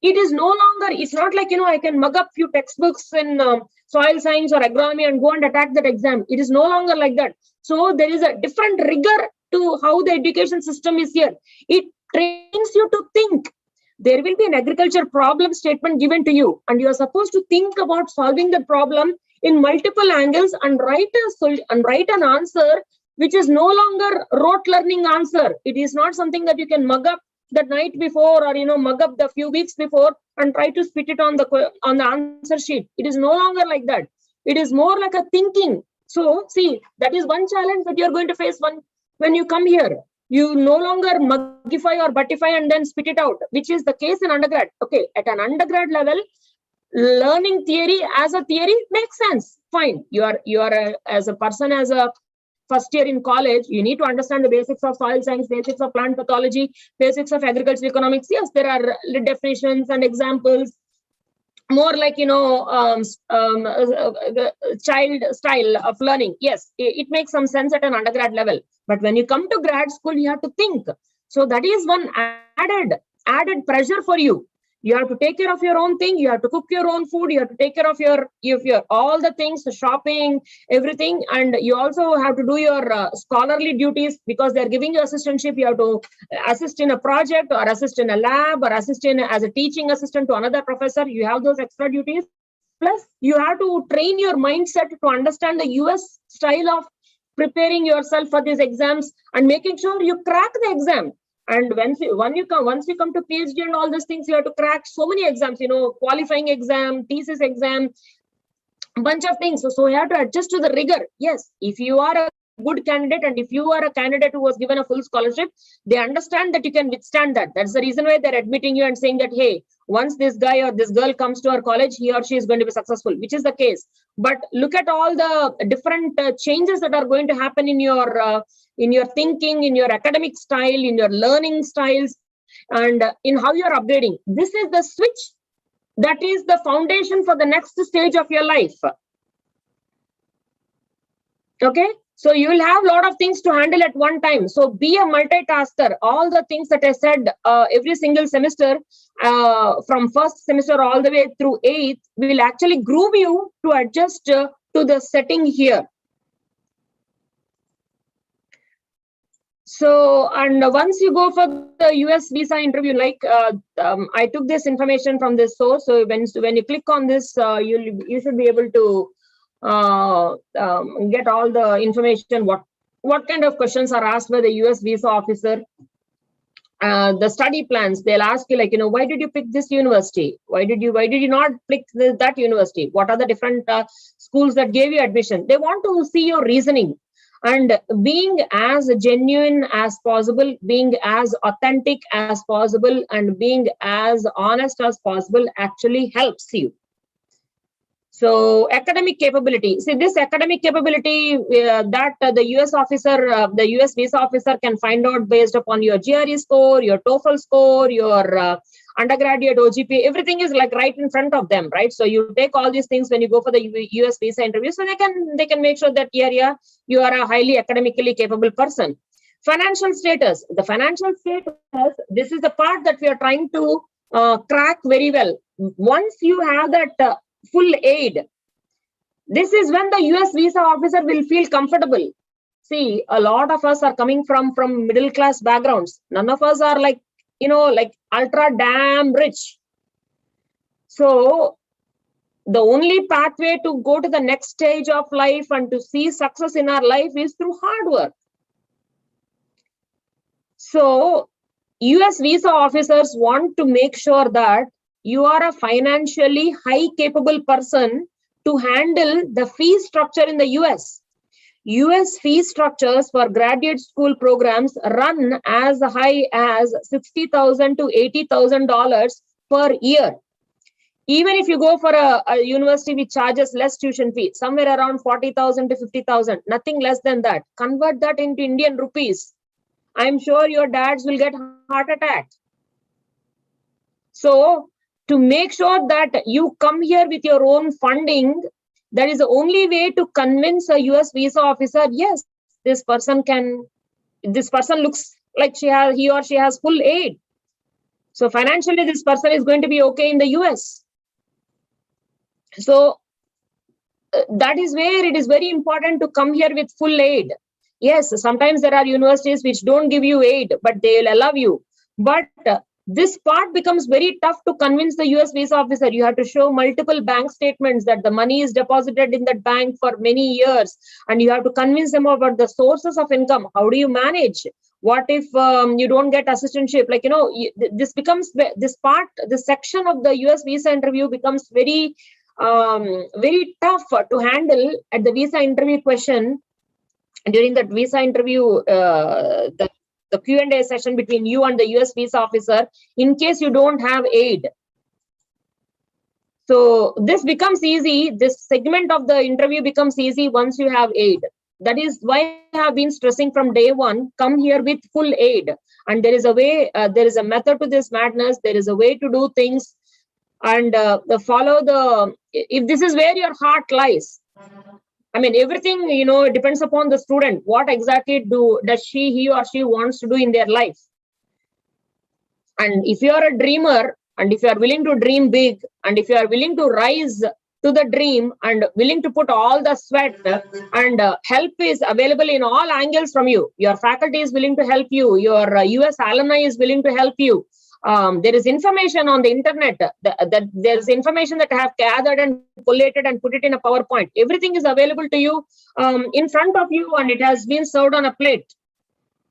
It is no longer, it's not like, I can mug up few textbooks in soil science or agronomy and go and attack that exam. It is no longer like that. So there is a different rigor to how the education system is here. It trains you to think. There will be an agriculture problem statement given to you, and you are supposed to think about solving the problem in multiple angles and write an answer which is no longer rote learning answer. It is not something that you can mug up the night before or mug up the few weeks before and try to spit it on the answer sheet. It is no longer like that. It is more like a thinking. So see, that is one challenge that you're going to face when you come here. You no longer mugify or buttify and then spit it out, which is the case in undergrad. Okay, at an undergrad level, learning theory as a theory makes sense. Fine. You are as a person, as a first year in college, you need to understand the basics of soil science, basics of plant pathology, basics of agricultural economics. Yes, there are definitions and examples, more like, child style of learning. Yes, it makes some sense at an undergrad level. But when you come to grad school, you have to think. So that is one added pressure for you. You have to take care of your own thing. You have to cook your own food. You have to take care of your all the things, the shopping, everything. And you also have to do your scholarly duties because they're giving you assistantship. You have to assist in a project or assist in a lab or assist in as a teaching assistant to another professor. You have those extra duties. Plus, you have to train your mindset to understand the US style of preparing yourself for these exams and making sure you crack the exam. And once you come to PhD and all these things, you have to crack so many exams, qualifying exam, thesis exam, bunch of things. So you have to adjust to the rigor. Yes, if you are a good candidate and if you are a candidate who was given a full scholarship, they understand that you can withstand that. That's the reason why they're admitting you and saying that, hey, once this guy or this girl comes to our college, he or she is going to be successful, which is the case. But look at all the different changes that are going to happen in your thinking, in your academic style, in your learning styles, and in how you're upgrading. This is the switch that is the foundation for the next stage of your life. Okay, so you will have a lot of things to handle at one time. So be a multitasker. All the things that I said every single semester, from first semester all the way through 8th, will actually groom you to adjust to the setting here. So, and once you go for the US visa interview, like I took this information from this source. So when you click on this, you should be able to get all the information. What kind of questions are asked by the US visa officer? The study plans, they'll ask you, like, why did you pick this university? Why did you not pick that university? What are the different schools that gave you admission? They want to see your reasoning. And being as genuine as possible, being as authentic as possible, and being as honest as possible actually helps you. So academic capability. See, this academic capability that the US officer, the US visa officer can find out based upon your GRE score, your TOEFL score, your undergraduate OGP. Everything is like right in front of them, right? So you take all these things when you go for the US visa interview, so they can make sure that you are a highly academically capable person. Financial status. The financial status. This is the part that we are trying to crack very well. Once you have that full aid, this is when the US visa officer will feel comfortable. See, a lot of us are coming from middle class backgrounds. None of us are like, like ultra damn rich. So the only pathway to go to the next stage of life and to see success in our life is through hard work. So US visa officers want to make sure that you are a financially high capable person to handle the fee structure in the US. US fee structures for graduate school programs run as high as $60,000 to $80,000 per year. Even if you go for a university which charges less tuition fee, somewhere around 40,000 to 50,000, nothing less than that. Convert that into Indian rupees. I'm sure your dads will get heart attack. So to make sure that you come here with your own funding, that is the only way to convince a US visa officer, yes, this person looks like he or she has full aid. So financially, this person is going to be okay in the US. So that is where it is very important to come here with full aid. Yes, sometimes there are universities which don't give you aid, but they will allow you. But this part becomes very tough to convince the US visa officer. You have to show multiple bank statements that the money is deposited in that bank for many years, and you have to convince them about the sources of income. How do you manage? What if you don't get assistantship? Like, this becomes this section of the US visa interview becomes very tough to handle at the visa interview question. During that visa interview, the Q&A session between you and the US visa officer, in case you don't have aid. So this becomes easy. This segment of the interview becomes easy once you have aid. That is why I have been stressing from day one, come here with full aid. And there is a way, there is a method to this madness. There is a way to do things. And if this is where your heart lies, I mean, everything, it depends upon the student. What exactly does he or she wants to do in their life? And if you are a dreamer, and if you are willing to dream big, and if you are willing to rise to the dream and willing to put all the sweat, and help is available in all angles from you. Your faculty is willing to help you. Your US alumni is willing to help you. There is information on the internet, that there is information that I have gathered and collated and put it in a PowerPoint. Everything is available to you in front of you, and it has been served on a plate.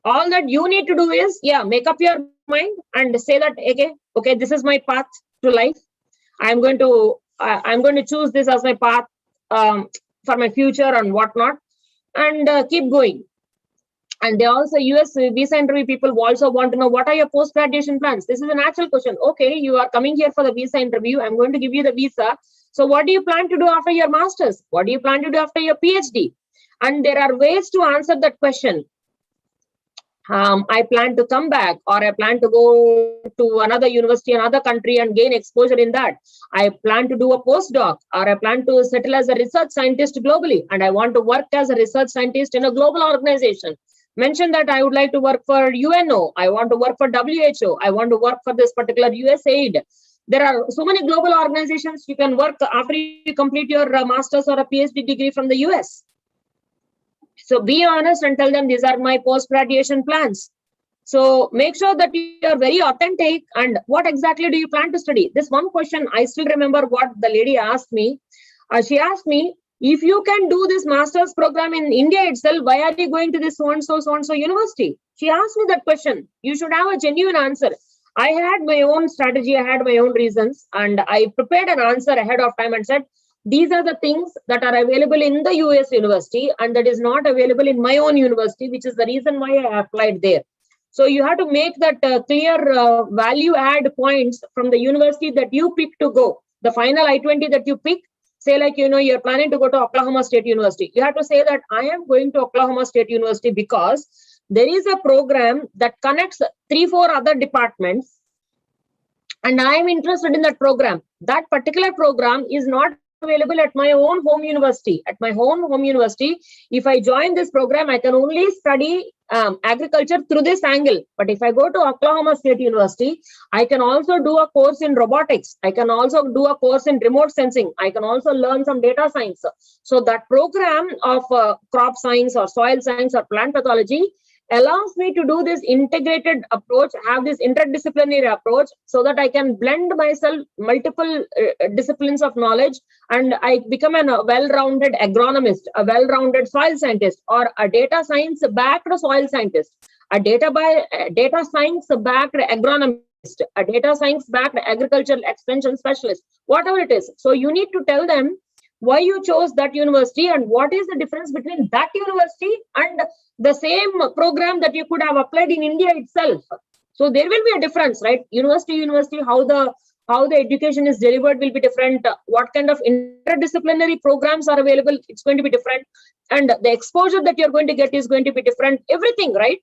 All that you need to do is, make up your mind and say that, okay, this is my path to life. I'm going to choose this as my path for my future and whatnot, and keep going. And they also, US visa interview people also want to know, what are your post-graduation plans? This is a natural question. Okay, you are coming here for the visa interview. I'm going to give you the visa. So what do you plan to do after your master's? What do you plan to do after your PhD? And there are ways to answer that question. I plan to come back, or I plan to go to another university, another country, and gain exposure in that. I plan to do a postdoc, or I plan to settle as a research scientist globally, and I want to work as a research scientist in a global organization. Mention that I would like to work for UNO, I want to work for WHO, I want to work for this particular USAID. There are so many global organizations you can work after you complete your master's or a PhD degree from the US. So be honest and tell them, these are my post-graduation plans. So make sure that you are very authentic. And what exactly do you plan to study? This one question, I still remember what the lady asked me. She asked me, if you can do this master's program in India itself, why are you going to this so-and-so university? She asked me that question. You should have a genuine answer. I had my own strategy. I had my own reasons. And I prepared an answer ahead of time and said, these are the things that are available in the US university and that is not available in my own university, which is the reason why I applied there. So you have to make that clear value add points from the university that you pick to go. The final I-20 that you pick, say like, you're planning to go to Oklahoma State University. You have to say that I am going to Oklahoma State University because there is a program that connects 3-4 other departments, and I am interested in that program. That particular program is not available at my own home university. At my own home university, if I join this program, I can only study agriculture through this angle. But if I go to Oklahoma State University, I can also do a course in robotics. I can also do a course in remote sensing. I can also learn some data science. So that program of crop science or soil science or plant pathology allows me to do this integrated approach, have this interdisciplinary approach, so that I can blend myself multiple disciplines of knowledge, and I become a well-rounded agronomist, a well-rounded soil scientist, or a data science backed soil scientist, a data science backed agronomist, a data science backed agricultural extension specialist, whatever it is. So you need to tell them why you chose that university and what is the difference between that university and the same program that you could have applied in India itself. So there will be a difference, right? University, how the education is delivered will be different. What kind of interdisciplinary programs are available, it's going to be different. And the exposure that you're going to get is going to be different. Everything, right?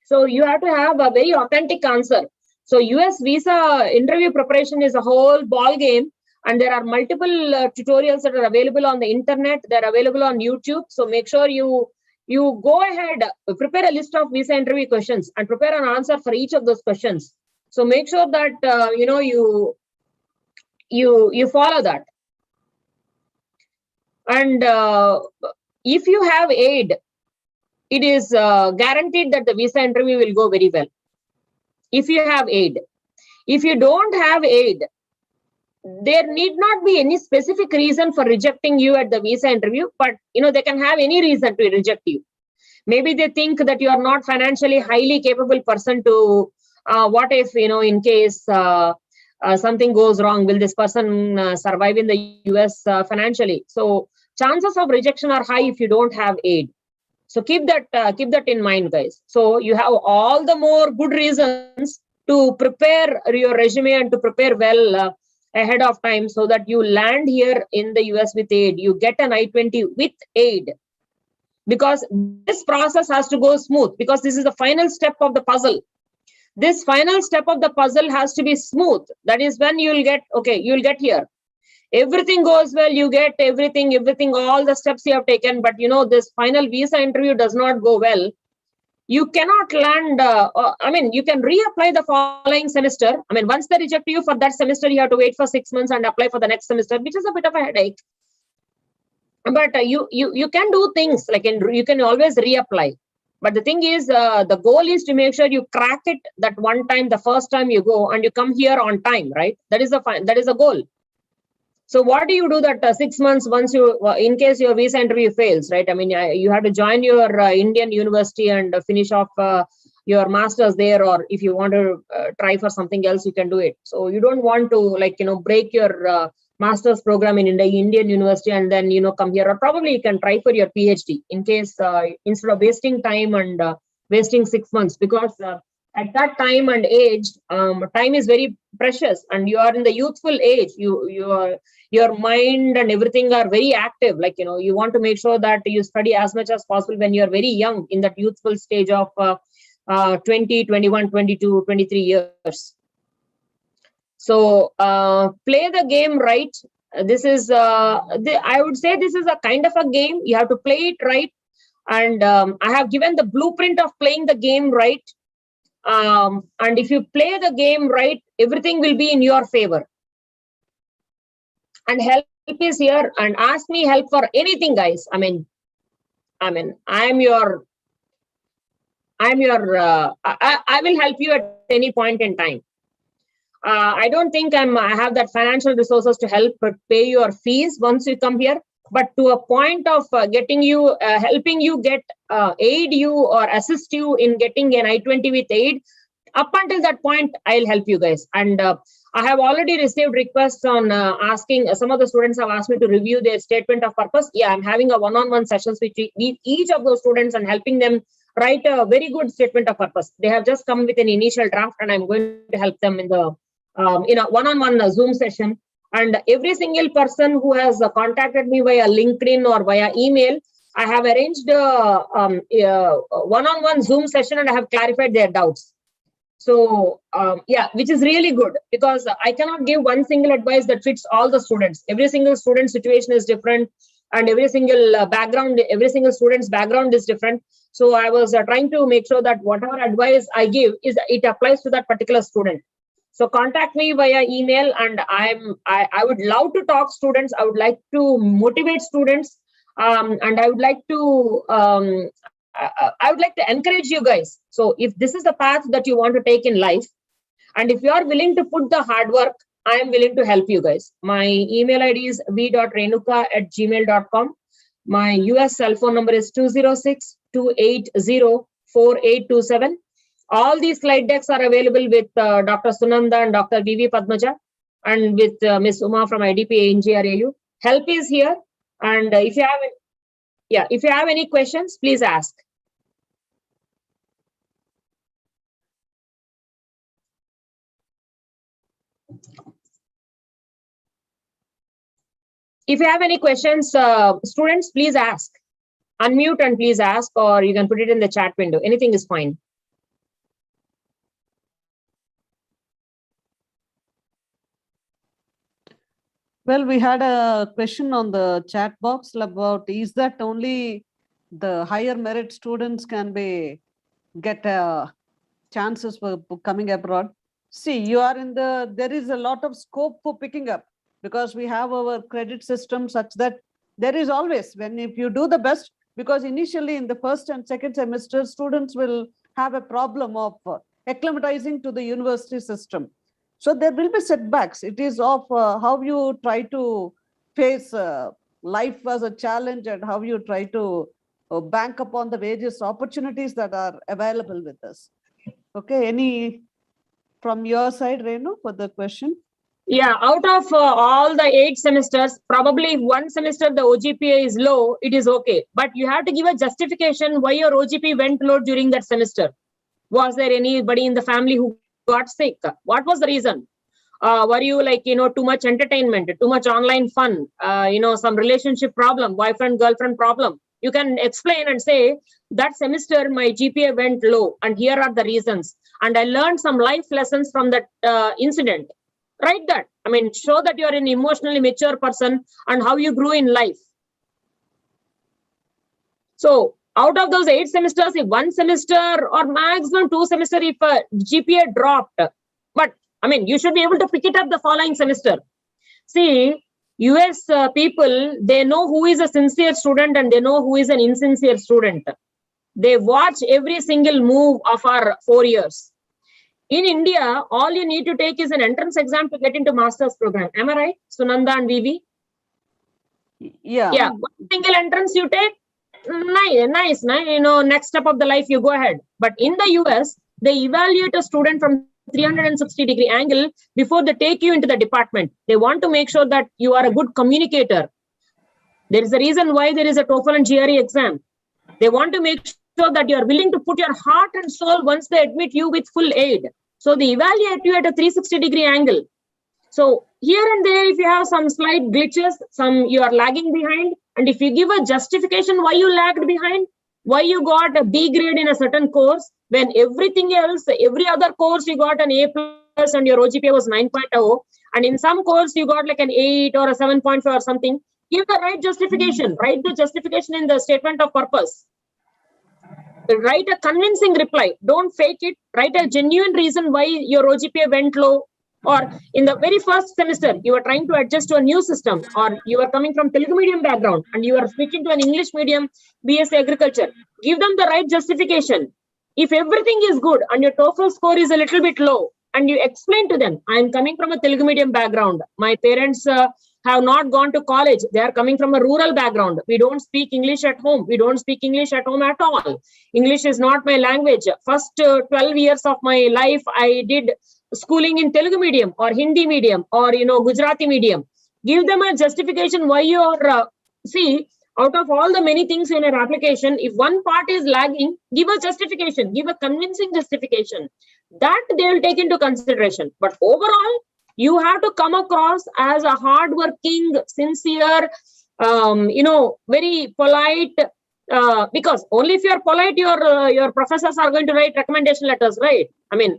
So you have to have a very authentic answer. So US visa interview preparation is a whole ball game. And there are multiple tutorials that are available on the internet. They're available on YouTube. So make sure you go ahead, prepare a list of visa interview questions and prepare an answer for each of those questions. So make sure that you follow that. And if you have aid, it is guaranteed that the visa interview will go very well. If you have aid, if you don't have aid, there need not be any specific reason for rejecting you at the visa interview, but they can have any reason to reject you. Maybe they think that you are not financially highly capable person to what if in case something goes wrong, will this person survive in the US financially? So chances of rejection are high if you don't have aid. So keep that in mind, guys. So you have all the more good reasons to prepare your resume and to prepare well ahead of time, so that you land here in the US with aid. You get an I-20 with aid, because this process has to go smooth, because this is the final step of the puzzle. This final step of the puzzle has to be smooth. That is when you'll get here. Everything goes well, you get everything, all the steps you have taken, but this final visa interview does not go well. You cannot land, you can reapply the following semester. Once they reject you for that semester, you have to wait for 6 months and apply for the next semester, which is a bit of a headache. But you can do things like you can always reapply. But the thing is, the goal is to make sure you crack it that one time, the first time you go, and you come here on time, right? That is a goal. So what do you do that 6 months once in case your visa interview fails, right? You have to join your Indian university and finish off your master's there, or if you want to try for something else, you can do it. So you don't want to break your master's program in Indian university and then come here, or probably you can try for your PhD in case instead of wasting time and wasting 6 months, because at that time and age, time is very precious, and you are in the youthful age. Your mind and everything are very active. You want to make sure that you study as much as possible when you are very young, in that youthful stage of 20, 21, 22, 23 years. So play the game right. This is, I would say this is a kind of a game. You have to play it right. And I have given the blueprint of playing the game right. And if you play the game right, everything will be in your favor. And help is here, and ask me help for anything, guys. I will help you at any point in time. I don't think I have that financial resources to help pay your fees once you come here, but to a point of getting you, helping you get aid you or assist you in getting an I-20 with aid. Up until that point, I'll help you guys. And I have already received requests on asking, some of the students have asked me to review their statement of purpose. Yeah, I'm having a one-on-one sessions with each of those students and helping them write a very good statement of purpose. They have just come with an initial draft, and I'm going to help them in a one-on-one Zoom session. And every single person who has contacted me via LinkedIn or via email, I have arranged a one-on-one Zoom session and I have clarified their doubts. So yeah, which is really good, because I cannot give one single advice that fits all the students. Every single student situation is different, and every single every single student's background is different. So I was trying to make sure that whatever advice I give it applies to that particular student. So contact me via email, and I would love to talk students. I would like to motivate students, and I would like to encourage you guys. So if this is the path that you want to take in life, and if you are willing to put the hard work, I am willing to help you guys. My email ID is v.renuka@gmail.com. My US cell phone number is 206-280-4827. All these slide decks are available with Dr. Sunanda and Dr. V.V. Padmaja, and with Ms. Uma from IDP ANGRAU. Help is here. And if you have any questions, please ask. If you have any questions, students, please ask. Unmute and please ask, or you can put it in the chat window. Anything is fine. Well, we had a question on the chat box about, is that only the higher merit students can get chances for coming abroad? See, you are there is a lot of scope for picking up, because we have our credit system such that there is always, if you do the best, because initially in the first and second semester, students will have a problem of acclimatizing to the university system. So there will be setbacks. It is of how you try to face life as a challenge, and how you try to bank upon the various opportunities that are available with us. Okay, any from your side, Renu, for the question? Yeah, out of all the 8 semesters, probably if one semester the OGPA is low, it is okay. But you have to give a justification why your OGPA went low during that semester. Was there anybody in the family who got sick? What was the reason? Were you too much entertainment, too much online fun, some relationship problem, boyfriend, girlfriend problem? You can explain and say, that semester my GPA went low and here are the reasons. And I learned some life lessons from that incident. Write that. I mean, show that you're an emotionally mature person and how you grew in life. So out of those 8 semesters, if one semester or maximum 2 semesters, if GPA dropped, but I mean, you should be able to pick it up the following semester. See, US people, they know who is a sincere student and they know who is an insincere student. They watch every single move of our 4 years. In India, all you need to take is an entrance exam to get into master's program. Am I right, Sunanda and Vivi? Yeah. Yeah, one single entrance you take, nice. Next step of the life, you go ahead. But in the US, they evaluate a student from 360-degree angle before they take you into the department. They want to make sure that you are a good communicator. There is a reason why there is a TOEFL and GRE exam. They want to make sure that you are willing to put your heart and soul once they admit you with full aid. So they evaluate you at a 360-degree angle. So here and there, if you have some slight glitches, you are lagging behind, and if you give a justification why you lagged behind, why you got a B grade in a certain course, when everything else, every other course you got an A+ and your OGPA was 9.0, and in some course you got like an 8 or a 7.5 or something, give the right justification. Write the justification in the statement of purpose. Write a convincing reply. Don't fake it. Write a genuine reason why your OGPA went low. Or in the very first semester, you are trying to adjust to a new system, or you are coming from Telugu medium background and you are switching to an English medium B.sc agriculture. Give them the right justification. If everything is good and your TOEFL score is a little bit low, and you explain to them, I am coming from a Telugu medium background. My parents have not gone to college. They are coming from a rural background. We don't speak English at home. We don't speak English at home at all. English is not my language. First 12 years of my life, I did schooling in Telugu medium or Hindi medium or Gujarati medium. Give them a justification why you are see, out of all the many things in your application, if one part is lagging, give a justification, give a convincing justification that they will take into consideration. But overall, You have to come across as a hardworking, sincere, very polite. Because only if you are polite, your professors are going to write recommendation letters, right? I mean,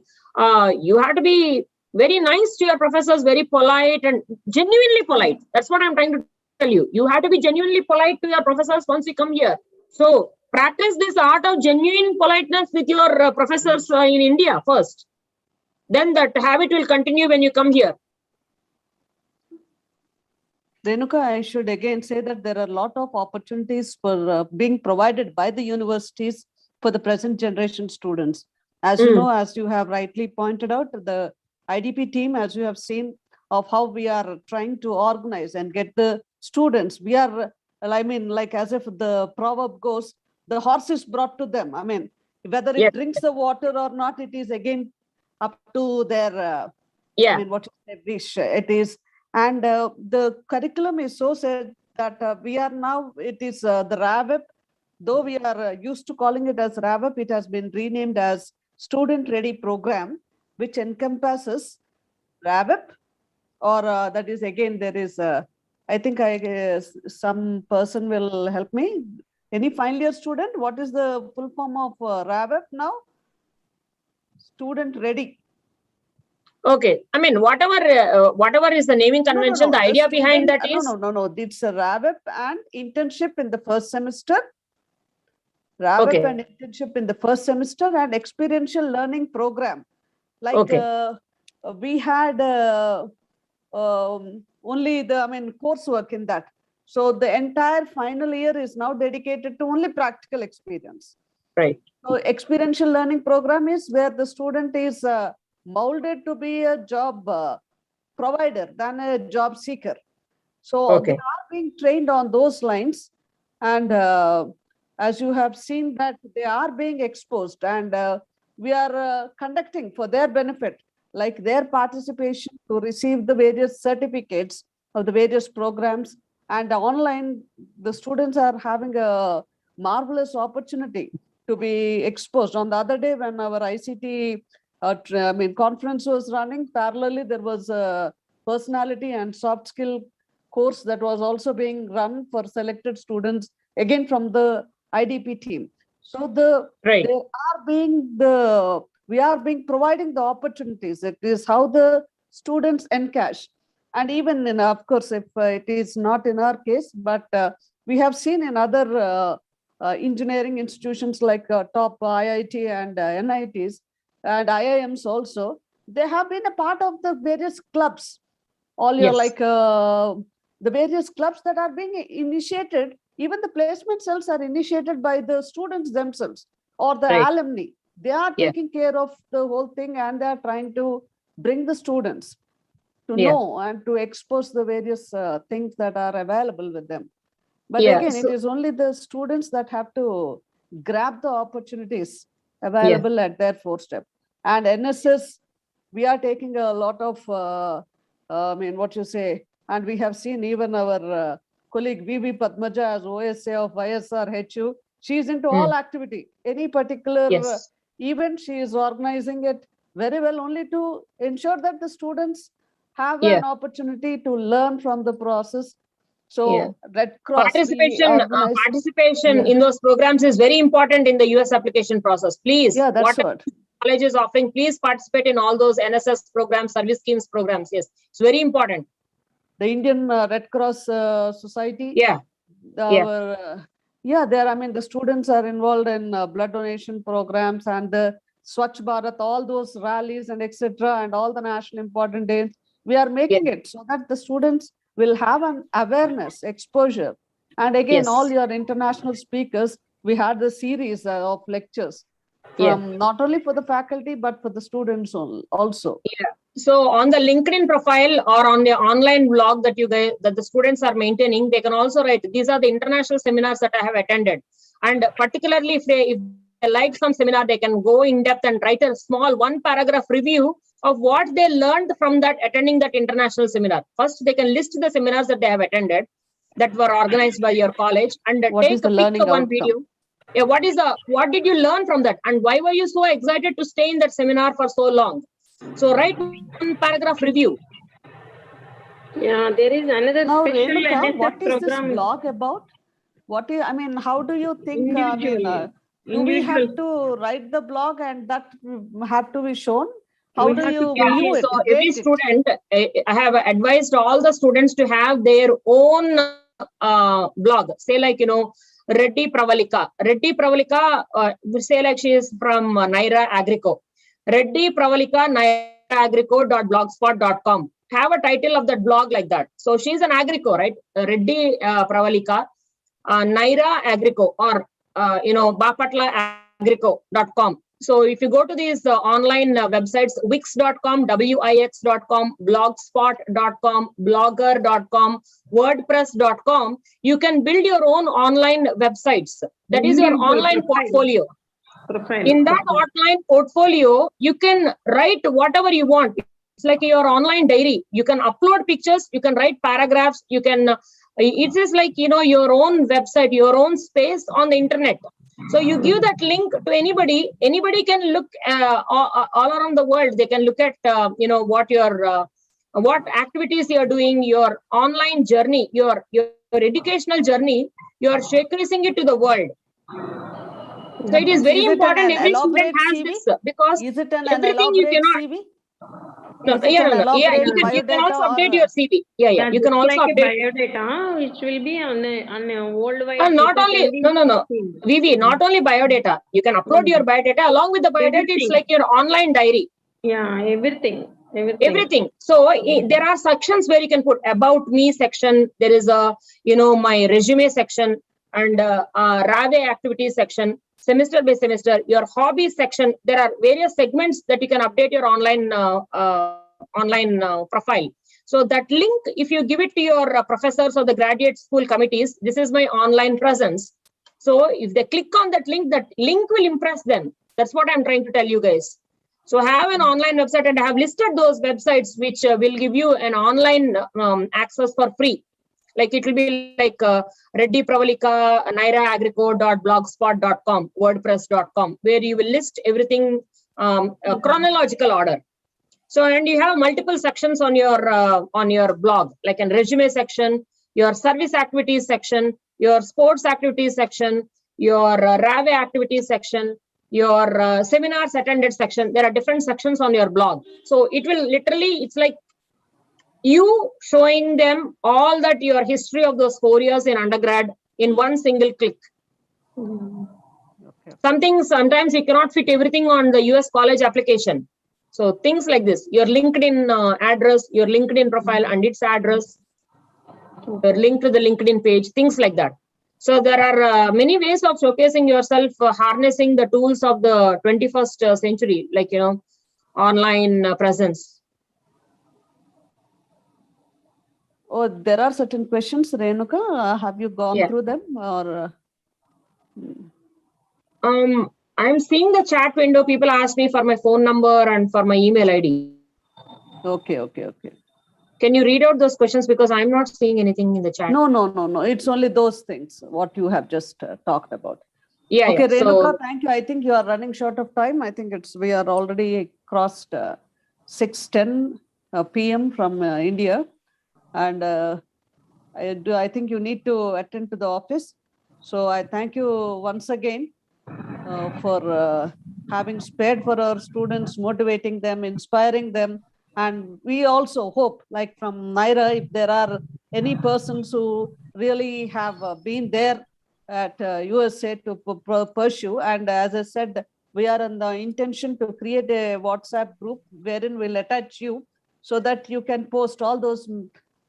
you have to be very nice to your professors, very polite and genuinely polite. That's what I'm trying to tell you. You have to be genuinely polite to your professors once you come here. So practice this art of genuine politeness with your professors in India first. Then that habit will continue when you come here. Renuka, I should again say that there are a lot of opportunities for being provided by the universities for the present generation students. As you know, as you have rightly pointed out, the IDP team, as you have seen, of how we are trying to organize and get the students. We are, I mean, like as if the proverb goes, the horse is brought to them. I mean, whether it drinks the water or not, it is again up to their, I mean, what they wish. It is. And the curriculum is so said that we are now, it is the RAVIP, though we are used to calling it as RAVIP, it has been renamed as Student Ready Program, which encompasses RAVIP, or that is again, there is, I think some person will help me. Any final year student, what is the full form of RAVIP now? Student Ready. Okay, I mean, whatever is the naming convention, the idea behind that is... No. It's a RAVIP and internship in the first semester. RAVIP and internship in the first semester and experiential learning program. Like we had only the, coursework in that. So the entire final year is now dedicated to only practical experience. Right. So experiential learning program is where the student is molded to be a job provider than a job seeker. So they are being trained on those lines. And as you have seen that they are being exposed, and we are conducting for their benefit, like their participation to receive the various certificates of the various programs. And online, the students are having a marvelous opportunity to be exposed. On the other day, when our ICT conference was running, parallelly there was a personality and soft skill course that was also being run for selected students, again from the IDP team. So we are being providing the opportunities. It is how the students encash. And even in, of course, if it is not in our case, but we have seen in other engineering institutions like top IIT and NITs and IIMs also, they have been a part of the various clubs. All your the various clubs that are being initiated, even the placement cells are initiated by the students themselves or the alumni. They are taking care of the whole thing, and they are trying to bring the students to know and to expose the various things that are available with them. But again, it is only the students that have to grab the opportunities available at their doorstep. And NSS, we are taking a lot of, and we have seen even our colleague VV Padmaja as OSA of YSRHU. She is into all activity. Any particular event, she is organizing it very well, only to ensure that the students have an opportunity to learn from the process. So Red Cross participation in those programs is very important in the US application process. Please, that's what college is offering, please participate in all those NSS programs, service schemes programs. Yes, it's very important. The Indian Red Cross Society. The students are involved in blood donation programs and the Swachh Bharat, all those rallies and etc. and all the national important days. We are making it so that the students will have an awareness, exposure. And again, all your international speakers, we had the series of lectures from not only for the faculty, but for the students also. So on the LinkedIn profile or on the online blog that that the students are maintaining, they can also write, these are the international seminars that I have attended. And particularly if they like some seminar, they can go in depth and write a small 1-paragraph review of what they learned from that attending that international seminar. First, they can list the seminars that they have attended that were organized by your college and take a pic of one video. What did you learn from that? And why were you so excited to stay in that seminar for so long? So write 1-paragraph review. Yeah, there is another Now, special Renuka, NSF what is this program. blog about? What is, I mean, how do you think, do we have Individual. to write the blog and that have to be shown? How We do have to you create view it. it? So every Rate it? student, I have advised all the students to have their own blog. Say like, Reddy Pravalika. Reddy Pravalika, say like she is from Naira Agrico. Reddy Pravalika nairaagrico.blogspot.com. Have a title of that blog like that. So she's an agrico, right? Reddy Pravalika, Naira Agrico, or bapatlaagrico.com. So if you go to these online websites, wix.com, wix.com, blogspot.com, blogger.com, wordpress.com, you can build your own online websites. That is your online portfolio. In that online portfolio, you can write whatever you want. It's like your online diary. You can upload pictures, you can write paragraphs, you can, it is like, your own website, your own space on the internet. So you give that link to anybody can look all around the world. They can look at, what your, what activities you're doing, your online journey, your educational journey, you're showcasing it to the world. So it is very important. Every student has CV? this because Is it an everything you elaborate cannot. CV? No, Is it an elaborate you can biodata also update or your CV. Yeah, you can That's also like update. a biodata, which will be on a worldwide. Not only, no. Vivi, not only biodata. You can upload your biodata along with the biodata. It's like your online diary. Yeah, everything. So there are sections where you can put about me section. There is a, my resume section and RAVE activities section, semester by semester, your hobbies section. There are various segments that you can update your online profile. So that link, if you give it to your professors or the graduate school committees, this is my online presence. So if they click on that link will impress them. That's what I'm trying to tell you guys. So have an online website, and I have listed those websites which will give you an online access for free. Like it will be like Reddy Pravalika, nairaagrico.blogspot.com, wordpress.com, where you will list everything chronological order. So, and you have multiple sections on your blog, like a resume section, your service activities section, your sports activities section, your RAVE activities section, your seminars attended section. There are different sections on your blog. So it will literally, it's like you showing them all that your history of those 4 years in undergrad in one single click. Okay. Sometimes you cannot fit everything on the US college application. So things like this, your LinkedIn address, your LinkedIn profile and its address, your link to the LinkedIn page, things like that. So there are many ways of showcasing yourself, harnessing the tools of the 21st century, like, online presence. Oh, there are certain questions, Renuka. Have you gone through them or? I'm seeing the chat window. People ask me for my phone number and for my email ID. Okay. Can you read out those questions, because I'm not seeing anything in the chat? No. It's only those things, what you have just talked about. Yeah. Okay, Renuka, So, thank you. I think you are running short of time. I think we are already crossed 6:10 p.m. from India. And I think you need to attend to the office. So I thank you once again for having spared for our students, motivating them, inspiring them. And we also hope, like from Naira, if there are any persons who really have been there at USA to pursue. And as I said, we are on the intention to create a WhatsApp group wherein we'll attach you so that you can post all those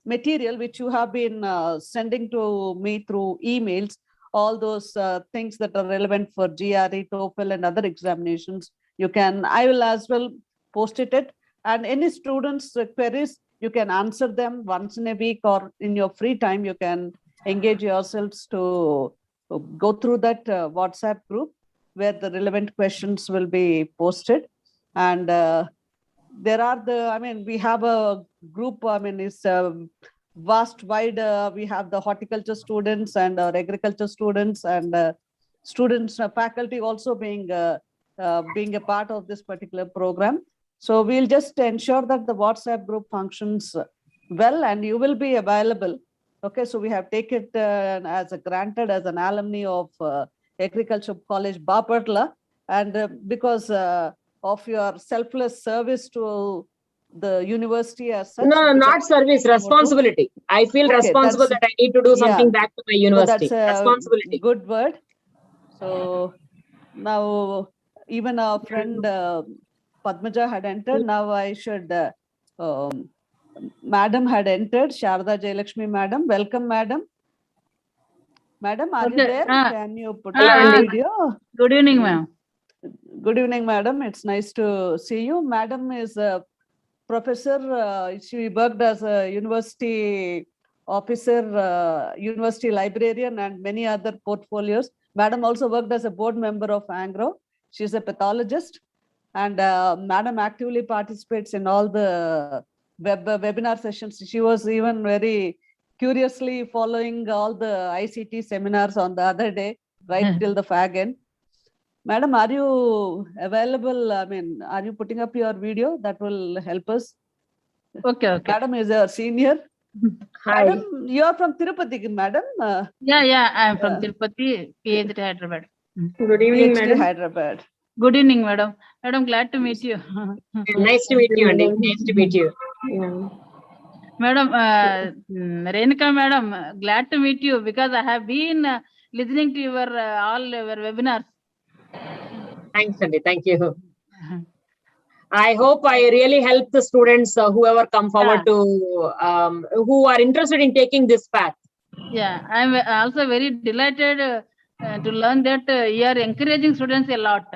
material which you have been sending to me through emails, all those things that are relevant for GRE, TOEFL and other examinations. I will as well post it. And any students' queries, you can answer them once in a week or in your free time. You can engage yourselves to go through that WhatsApp group where the relevant questions will be posted. And there are we have a group, it's wide, we have the horticulture students and agriculture students and students, faculty also being a part of this particular program. So we'll just ensure that the WhatsApp group functions well, and you will be available. Okay, so we have taken it as a granted as an alumni of Agriculture College Bapatla, and because of your selfless service to the university as such. No, we not got service, promoted. responsibility. I feel Okay, responsible that's- that I need to do yeah. something back to my So university. that's a Responsibility. good word. So now even our friend Padmaja had entered. Now I should, Madam had entered, Sharda Jayalakshmi Madam. Welcome, Madam. Madam, are you Okay, there? ah, Can you put Hello, on Andy. the video? Good evening, ma'am. Good evening, Madam. It's nice to see you. Madam is a professor. She worked as a university officer, university librarian, and many other portfolios. Madam also worked as a board member of ANGRAU. She's a pathologist, and Madam actively participates in all the webinar sessions. She was even very curiously following all the ICT seminars on the other day, right till the fag end. Madam, are you available? I mean, are you putting up your video? That will help us. Okay, okay. Madam is a senior. Hi. Madam, you are from Tirupati, madam. Yeah, I'm from Tirupati, PhD Hyderabad. Good evening, PhD madam. Hyderabad. Good evening, madam. Madam, glad to meet you. Nice to meet you, Andy. Nice to meet you. Yeah. Madam, Renuka, madam, glad to meet you because I have been listening to your all your webinars. Thanks, Andy. Thank you. I hope I really help the students, whoever come forward to, who are interested in taking this path. Yeah, I'm also very delighted to learn that you are encouraging students a lot.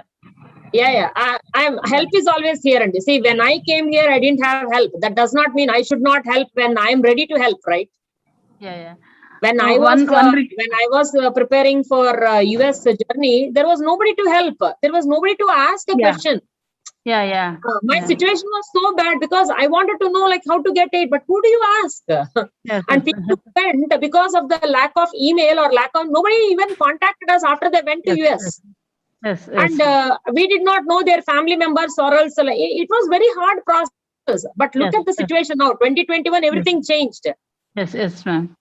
Yeah. Help is always here, Andy. See, when I came here, I didn't have help. That does not mean I should not help when I am ready to help, right? Yeah. When So I was preparing for US journey, there was nobody to help. There was nobody to ask a question. Yeah. My situation was so bad because I wanted to know like how to get it, but who do you ask? Yes, And people went because of the lack of email or nobody even contacted us after they went to US. Yes. And we did not know their family members or else it was very hard process. But look at the situation now, 2021, everything changed. Yes, ma'am.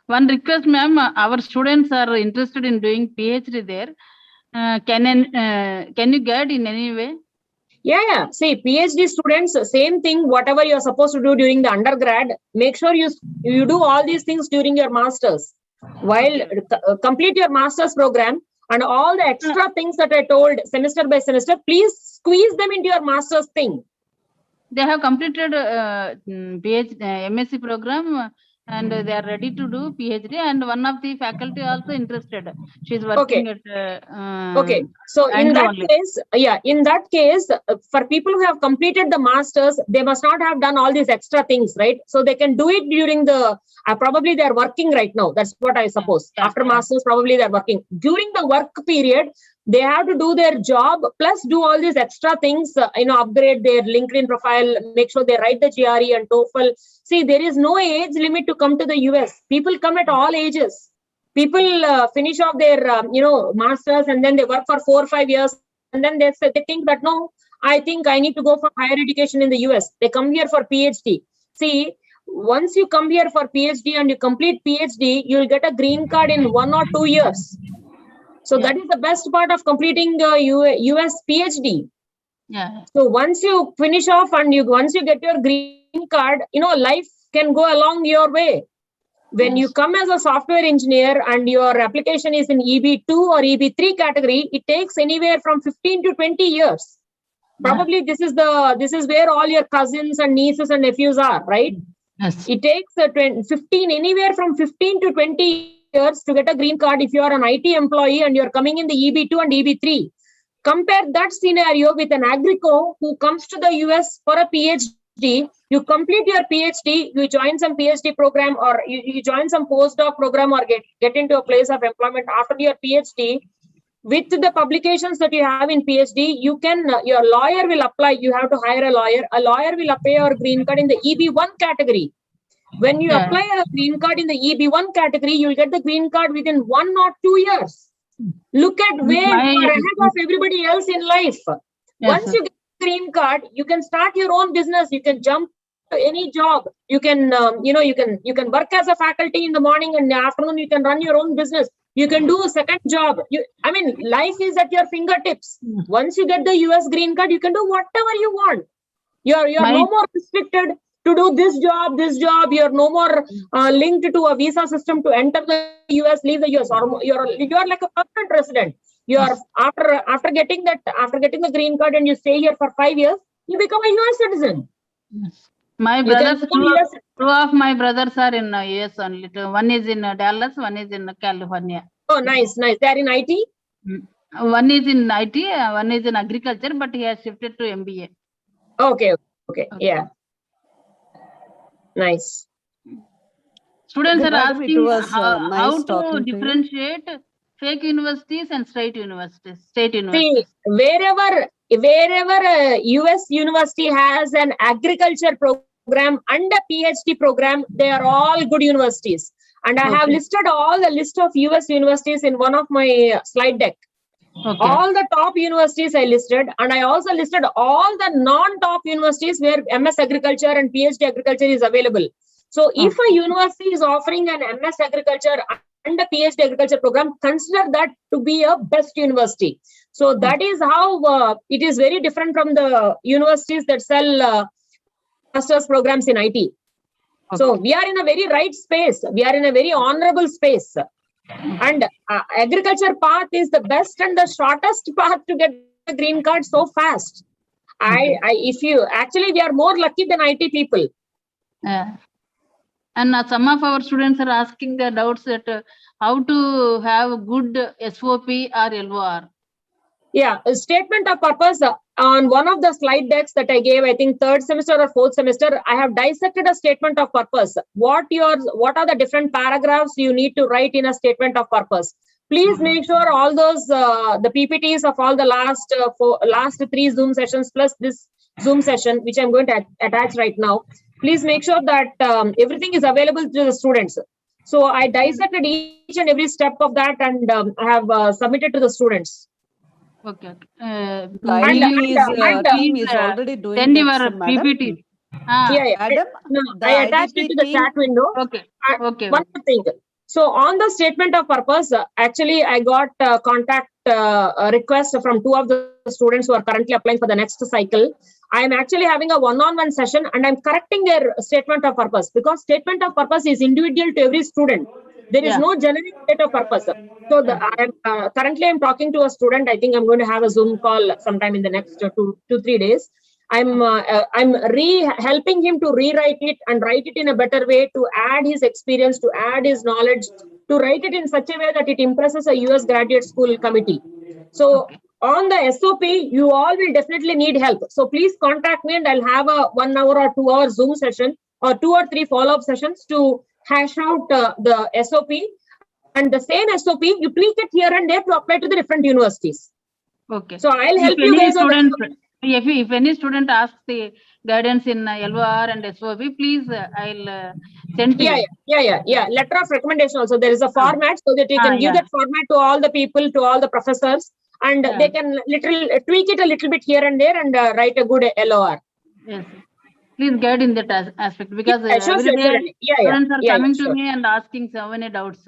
One request, ma'am, our students are interested in doing PhD there. Can you guide in any way? Yeah. See, PhD students, same thing, whatever you're supposed to do during the undergrad, make sure you do all these things during your master's. While complete your master's program and all the extra things that I told semester by semester, please squeeze them into your master's thing. They have completed PhD, MSc program and they are ready to do PhD, and one of the faculty also interested. She's working at Okay. So in that case, for people who have completed the masters, they must not have done all these extra things, right? So they can do it during the, probably they're working right now. That's what I suppose. After masters, probably they're working. During the work period, they have to do their job, plus do all these extra things, upgrade their LinkedIn profile, make sure they write the GRE and TOEFL. See, there is no age limit to come to the US. People come at all ages. People finish off their, masters, and then they work for 4 or 5 years. And then they think that, no, I think I need to go for higher education in the US. They come here for PhD. See, once you come here for PhD and you complete PhD, you'll get a green card in 1 or 2 years. So that is the best part of completing US PhD. Yeah. So once you finish off and once you get your green card, life can go along your way. When you come as a software engineer and your application is in EB2 or EB3 category, it takes anywhere from 15 to 20 years. Probably this is where all your cousins and nieces and nephews are, right? Yes. It takes anywhere from 15 to 20 years to get a green card if you are an IT employee and you're coming in the EB2 and EB3. Compare that scenario with an agrico who comes to the US for a PhD. You complete your PhD, you join some PhD program, or you join some postdoc program, or get into a place of employment after your PhD. With the publications that you have in PhD, you can, your lawyer will apply. You have to hire a lawyer. A lawyer will apply your green card in the EB1 category. When you apply a green card in the EB1 category, you will get the green card within 1 or 2 years. Look at where you are ahead of everybody else in life. Once you get the green card, you can start your own business. You can jump any job. You can, you can work as a faculty in the morning, and in the afternoon you can run your own business. You can do a second job. I mean, life is at your fingertips. Once you get the US green card, you can do whatever you want. You're no more restricted to do this job. You're no more linked to a visa system to enter the US, leave the US, or you're like a permanent resident. You're after getting the green card and you stay here for 5 years, you become a US citizen. My brothers, two of my brothers are in US only. One is in Dallas, one is in California. Oh, nice. They are in IT? One is in IT, one is in agriculture, but he has shifted to MBA. Okay. Yeah. Nice. Students are Madam, it asking was, how nice to talking to you. differentiate fake universities and state universities. See, wherever a US university has an agriculture program and a PhD program, they are all good universities. And I have listed all the list of US universities in one of my slide deck. Okay. All the top universities I listed, and I also listed all the non-top universities where MS Agriculture and PhD Agriculture is available. So if a university is offering an MS Agriculture and a PhD Agriculture program, consider that to be a best university. So that is how it is very different from the universities that sell master's programs in IT. So we are in a very right space. We are in a very honorable space. And agriculture path is the best and the shortest path to get the green card so fast. We are more lucky than IT people. And some of our students are asking their doubts that how to have good SOP or LOR. Yeah, a statement of purpose on one of the slide decks that I gave, I think 3rd semester or 4th semester, I have dissected a statement of purpose. What are the different paragraphs you need to write in a statement of purpose? Please make sure all those, the PPTs of all the last 3 Zoom sessions plus this Zoom session, which I'm going to attach right now. Please make sure that everything is available to the students. So I dissected each and every step of that, and I have submitted to the students. The IDP team is already doing send your that, PPT. Madam, I attached it to the chat window. Okay. One more thing. So on the statement of purpose, actually, I got contact request from 2 of the students who are currently applying for the next cycle. I am actually having a one-on-one session, and I'm correcting their statement of purpose, because statement of purpose is individual to every student. There is no generic state of purpose. So currently I'm talking to a student. I think I'm going to have a Zoom call sometime in the next 2-3 days. I'm helping him to rewrite it and write it in a better way, to add his experience, to add his knowledge, to write it in such a way that it impresses a US graduate school committee. So on the SOP, you all will definitely need help. So please contact me, and I'll have a 1 hour or 2 hour Zoom session, or 2 or 3 follow-up sessions to hash out the SOP, and the same SOP you tweak it here and there to apply to the different universities. Okay. So I'll help you guys. If any student asks the guidance in LOR and SOP, please I'll send to you. Yeah. Letter of recommendation also. There is a format so that you can give that format to all the people, to all the professors, and they can literally tweak it a little bit here and there and write a good LOR. Yes. Please guide in that aspect, because students are coming to me and asking so many doubts.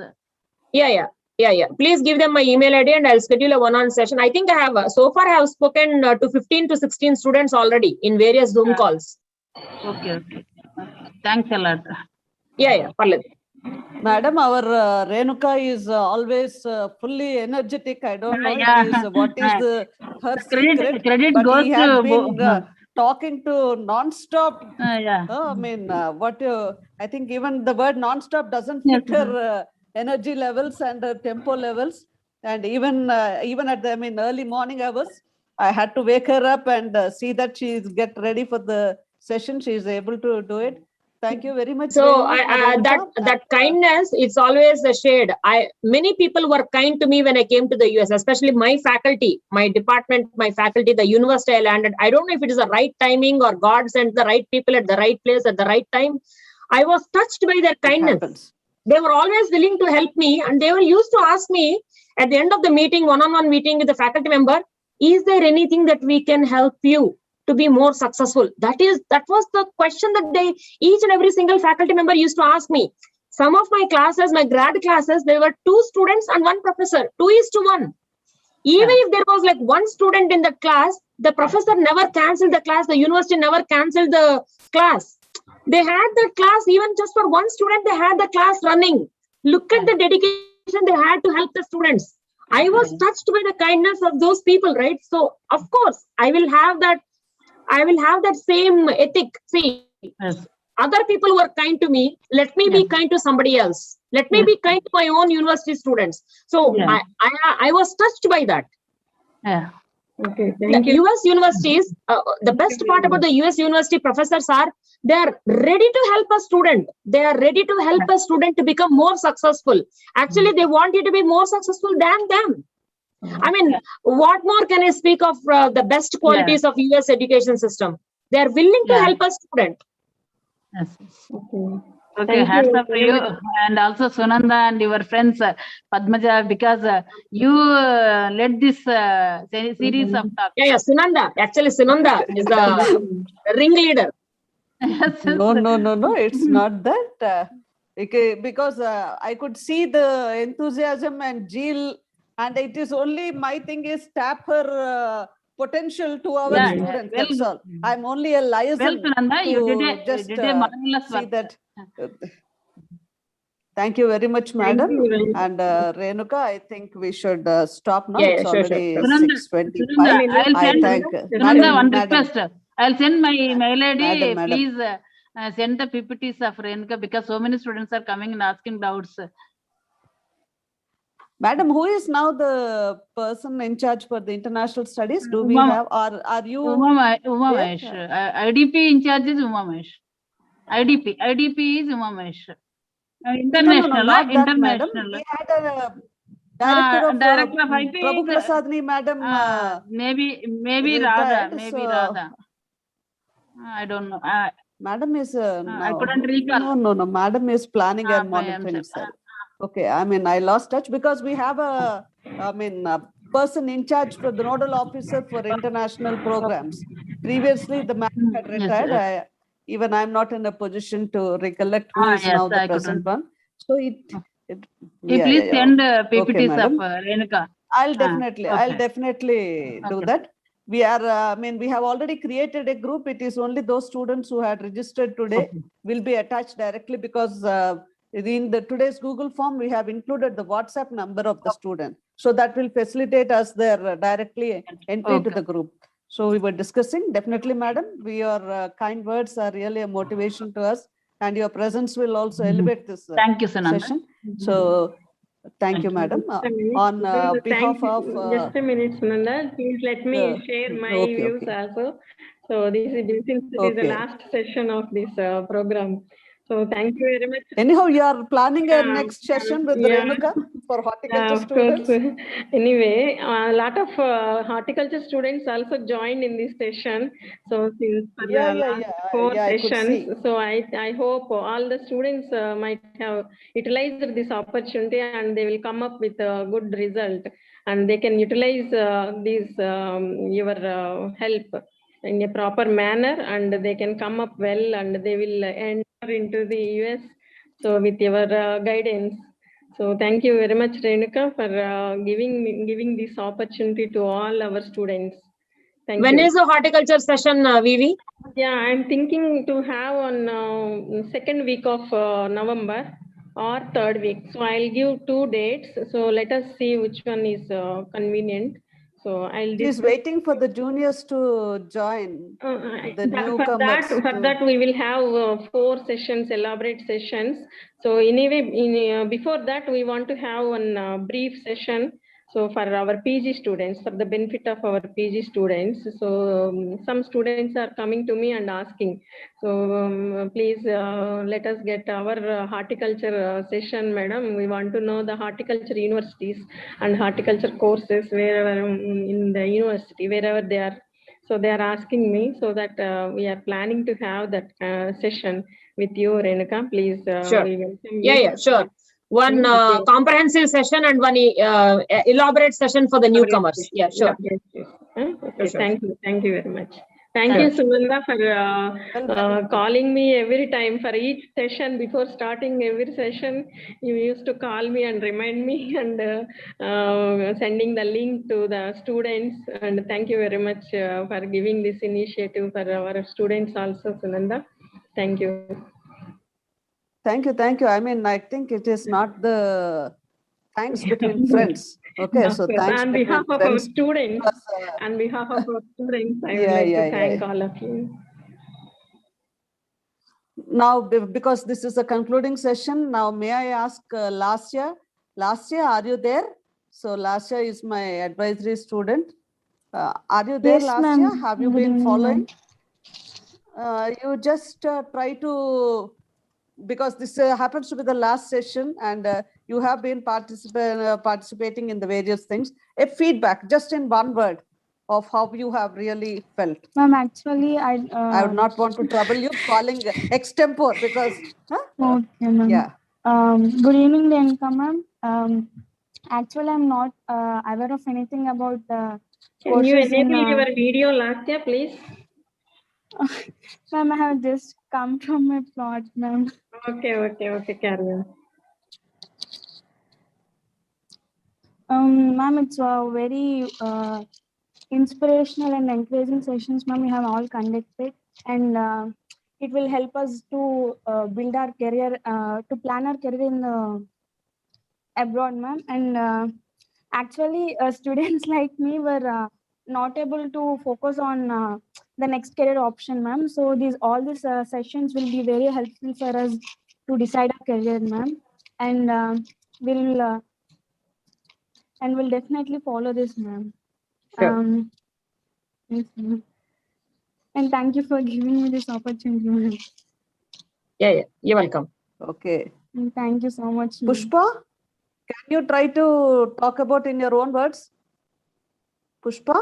Please give them my email ID, and I'll schedule a one-on session. I think I have so far I have spoken to 15 to 16 students already in various Zoom calls. Okay. Thanks a lot. Parle. Madam, our Renuka is always fully energetic. I don't know what is her secret, credit but goes he has to been talking to non-stop. Yeah. I think even the word non-stop doesn't fit her energy levels and tempo levels. And even at the early morning hours, I had to wake her up and see that she's get ready for the session. She is able to do it. Thank you very much. So that kindness, it's always a shade. Many people were kind to me when I came to the US, especially my faculty, my department, my faculty, the university I landed. I don't know if it is the right timing or God sent the right people at the right place at the right time. I was touched by their kindness. They were always willing to help me, and they were used to ask me at the end of the meeting, one-on-one meeting with the faculty member, is there anything that we can help you? to be more successful? That was the question that each and every single faculty member used to ask me. Some of my classes, my grad classes, there were 2 students and 1 professor, 2:1. Even if there was like 1 student in the class, the professor never cancelled the class, the university never cancelled the class. They had the class, even just for 1 student, they had the class running. Look at the dedication they had to help the students. I was touched by the kindness of those people, right? So of course, I will have that same ethic. See, other people were kind to me. Let me be kind to somebody else. Let me be kind to my own university students. So I was touched by that. Yeah. Okay, thank you. US universities, the best part about the US university professors are, they are ready to help a student. They are ready to help a student to become more successful. Actually, they want you to be more successful than them. I mean, what more can I speak of the best qualities of US education system? They are willing to help a student. Yes. Okay, Hats off to you, and also Sunanda and your friends Padmaja, because you led this series of talks. Yeah, Sunanda. Actually, Sunanda is the ringleader. No, it's not that. Okay, because I could see the enthusiasm and Jill, and it is only my thing is tap her potential to our students. Well, that's all. I'm only a liaison. Well, Sunanda, you did a marvelous see work. that. Thank you very much, madam. And Renuka, I think we should stop now. It's already 6:25. I thank Sunanda, one request. I'll send my mail ID. Madam. Please send the PPTs of Renuka, because so many students are coming and asking doubts. Madam, who is now the person in charge for the international studies? Do we have, or are you? Uma Mahesh. IDP in charge is Uma Mahesh. IDP is Uma Mahesh. International, not that, international. madam. We had a director of IP. Prabhu Prasadni, madam. Maybe retired, Radha. Radha. I don't know. Madam is I couldn't recall. No. Madam is planning and monitoring. Okay, I mean, I lost touch because we have a person in charge for the nodal officer for international programs. Previously, the madam had retired. Even I'm not in a position to recollect who is now the present one. So please send PPTs of Renuka. I'll definitely do that. We are, we have already created a group. It is only those students who had registered today will be attached directly, because in today's Google form, we have included the WhatsApp number of the student. So that will facilitate us their directly entry to the group. So we were discussing, definitely, madam, your kind words are really a motivation to us, and your presence will also elevate this Thank you, Sunanda. session. So thank you, madam. On behalf of... just a minute, Sunanda. Please let me share my views also. So this is the last session of this program. So thank you very much. Anyhow, you are planning a next session with Renuka for horticulture students? Of course. Anyway, a lot of horticulture students also joined in this session. So since the last 4 sessions, so I hope all the students might have utilized this opportunity, and they will come up with a good result, and they can utilize your help in a proper manner, and they can come up well, and they will enter into the US. So with your guidance. So thank you very much, Renuka, for giving this opportunity to all our students. Thank you. When is the horticulture session, Vivi? Yeah, I'm thinking to have on second week of November or third week. So I'll give 2 dates. So let us see which one is convenient. So I'll He's waiting for the juniors to join. The newcomers. For that we will have 4 sessions, elaborate sessions. So anyway, before that we want to have one brief session. So for our PG students, for the benefit of our PG students. So some students are coming to me and asking. So please let us get our horticulture session, madam. We want to know the horticulture universities and horticulture courses wherever in the university, wherever they are. So they are asking me, so that we are planning to have that session with you, Renuka. Please. Sure. Sure. One comprehensive session and one elaborate session for the newcomers. Yeah, sure. Yes. Okay, sure. Thank you very much. Thank you, Sumanda, for Well, calling me every time for each session. Before starting every session, you used to call me and remind me and sending the link to the students. And thank you very much for giving this initiative for our students also, Sunanda. Thank you. Thank you, thank you. I mean, I think it is not the thanks between friends. Okay, Of so course. thanks On between behalf of our friends. students, Because, on behalf of our students, I would Yeah, like yeah, to thank yeah. all of you. Now, because this is a concluding session, now may I ask Lasya? Lasya, are you there? So Lasya is my advisory student. Are you there, Yes, Lasya? ma'am. Have you Good been evening, following? ma'am. You just try to, because this happens to be the last session and you have been participating in the various things. A feedback, just in one word, of how you have really felt. Ma'am, actually, I would not want to trouble you calling extempore because, okay, ma'am. yeah. Good evening, Lenka, ma'am. Actually, I'm not aware of anything about the Can you courses in. enable your video last year, please? Ma'am, I have just come from my plot, ma'am. Okay, carry on. Ma'am, it's a very inspirational and encouraging sessions, ma'am. We have all conducted, and it will help us to build our career, to plan our career in abroad, ma'am. And actually, students like me were not able to focus on the next career option, ma'am. So all these sessions will be very helpful for us to decide our career, ma'am. And we'll definitely follow this, ma'am. Sure. Yes, ma'am. And thank you for giving me this opportunity, ma'am. Yeah, you're welcome. Okay. And thank you so much, ma'am. Pushpa, can you try to talk about in your own words? Pushpa?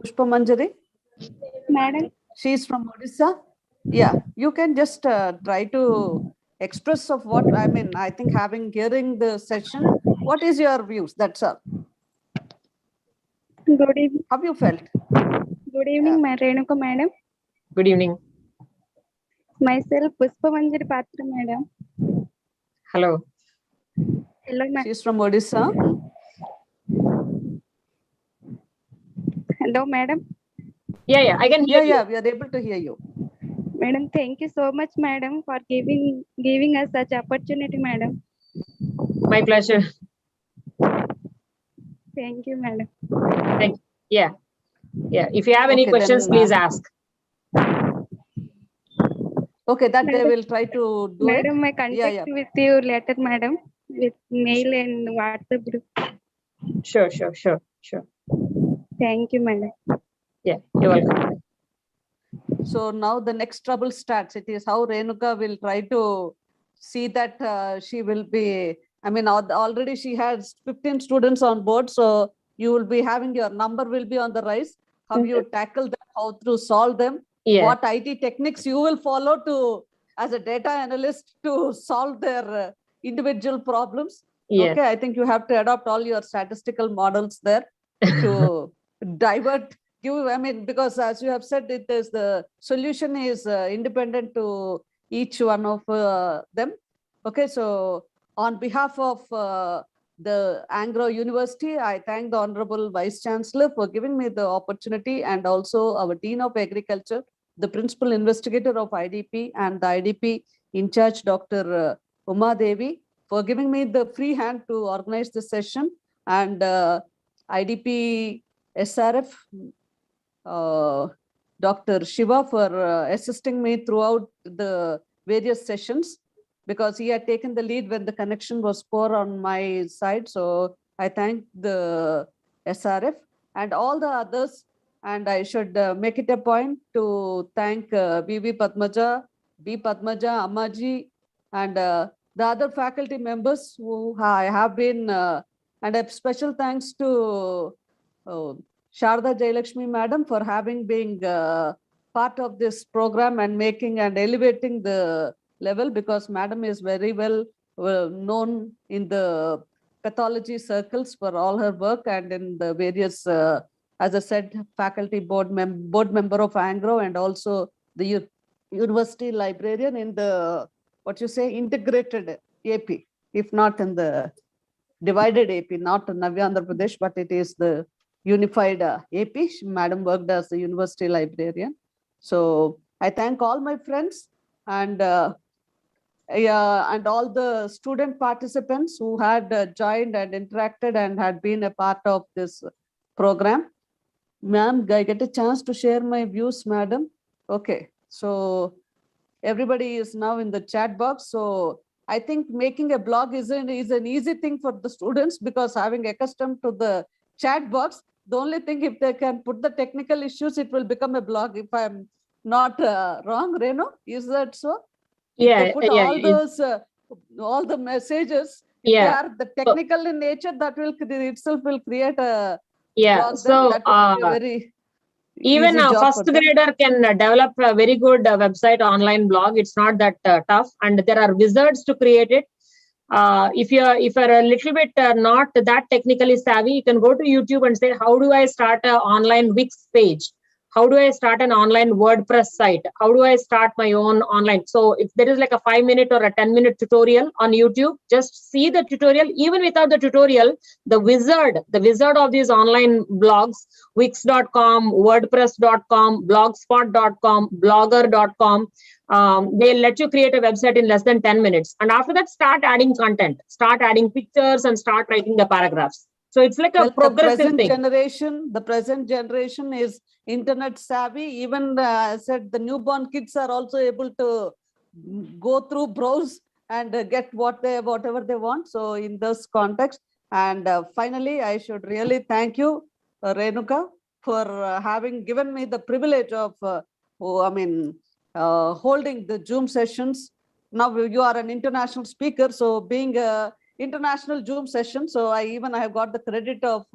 Pushpa Manjari? Madam? She's from Odisha. Yeah, you can just try to express of what, I mean, I think hearing the session, what is your views? That's all. Good evening. How you felt? Good evening, Renuka madam. Good evening. Myself, Pushpa Manjari Patra madam. Hello. Hello, ma'am. She's from Odisha. Hello, madam. Yeah, I can hear you. Yeah, we are able to hear you. Madam, thank you so much, madam, for giving us such opportunity, madam. My pleasure. Thank you, madam. Thank you. Yeah. If you have any Okay, questions, then, please ask. Okay, that they Madam- will try to do Madam, it. my contact with you later, madam, with mail and WhatsApp group. Sure. Thank you, madam. Yeah, you're welcome. So now the next trouble starts. It is how Renuka will try to see that she will be, I mean, already she has 15 students on board. So you will be having your number will be on the rise. How you tackle them, how to solve them, Yeah. what IT techniques you will follow to, as a data analyst, to solve their individual problems. Yes. Okay, I think you have to adopt all your statistical models there to divert you. I mean, because as you have said, it is the solution is independent to each one of them. Okay, so on behalf of the ANGRAU University, I thank the Honorable Vice Chancellor for giving me the opportunity, and also our Dean of Agriculture, the Principal Investigator of IDP, and the IDP in charge, Dr. Uma Devi, for giving me the free hand to organize this session, and IDP SRF, Dr. Shiva, for assisting me throughout the various sessions, because he had taken the lead when the connection was poor on my side. So I thank the SRF and all the others. And I should make it a point to thank B.V. Padmaja, B. Padmaja, Ammaji, and the other faculty members who I have been, and a special thanks to Sharda Jayalakshmi Madam for having been part of this program and making and elevating the level, because Madam is very well known in the pathology circles for all her work and in the various as I said, faculty board member of ANGRAU, and also the university librarian in the, what you say, integrated AP, if not in the divided AP, not in Navi Andhra Pradesh, but it is the unified AP. Madam worked as the university librarian. So I thank all my friends and all the student participants who had joined and interacted and had been a part of this program. Ma'am, I get a chance to share my views, madam. Okay, so everybody is now in the chat box. So I think making a blog is an easy thing for the students, because having accustomed to the chat box, the only thing, if they can put the technical issues, it will become a blog. If I'm not wrong, Renu, is that so? If they put all the messages, if they are the technical in nature, that will itself will create a blog. So that will be a very even easy a job first for them. grader can develop a very good website online blog. It's not that tough, and there are wizards to create it. If you're a little bit not that technically savvy, you can go to YouTube and say, how do I start an online Wix page? How do I start an online WordPress site? How do I start my own online? So if there is like a 5-minute or a 10-minute tutorial on YouTube, just see the tutorial. Even without the tutorial, the wizard of these online blogs, Wix.com, WordPress.com, Blogspot.com, Blogger.com, they'll let you create a website in less than 10 minutes. And after that, start adding content, start adding pictures, and start writing the paragraphs. So it's like a progressive thing. The present generation is internet savvy. Even I said the newborn kids are also able to go through, browse, and get whatever they want. So in this context, and finally, I should really thank you, Renuka, for having given me the privilege of holding the Zoom sessions. Now you are an international speaker, so being a international Zoom session, so I have got the credit of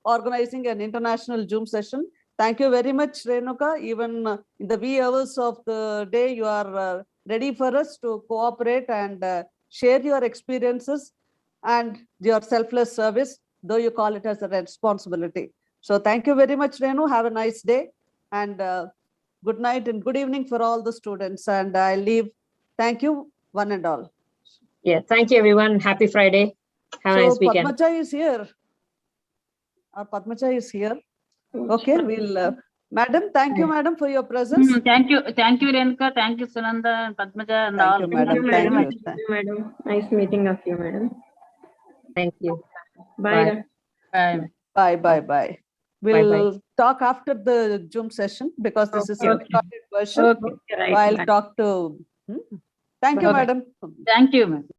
organizing an international Zoom session. Thank you very much, Renuka. Even in the wee hours of the day, you are ready for us to cooperate and share your experiences and your selfless service, though you call it as a responsibility. So thank you very much, Renu. Have a nice day, and good night and good evening for all the students. And I leave. Thank you, one and all. Yeah, thank you, everyone. Happy Friday. Have a nice weekend. Padmaja is here. Our Padmaja is here. Okay, we'll. Madam, thank you, madam, for your presence. Thank you, Renuka. Thank you, Sunanda and Padmaja and all. Thank you, madam. Thank you, madam. Nice meeting of you, madam. Thank you. Bye. Bye. We'll talk after the Zoom session, because this is a recorded version. Okay, right. I'll talk to. Thank you, madam. Thank you, madam.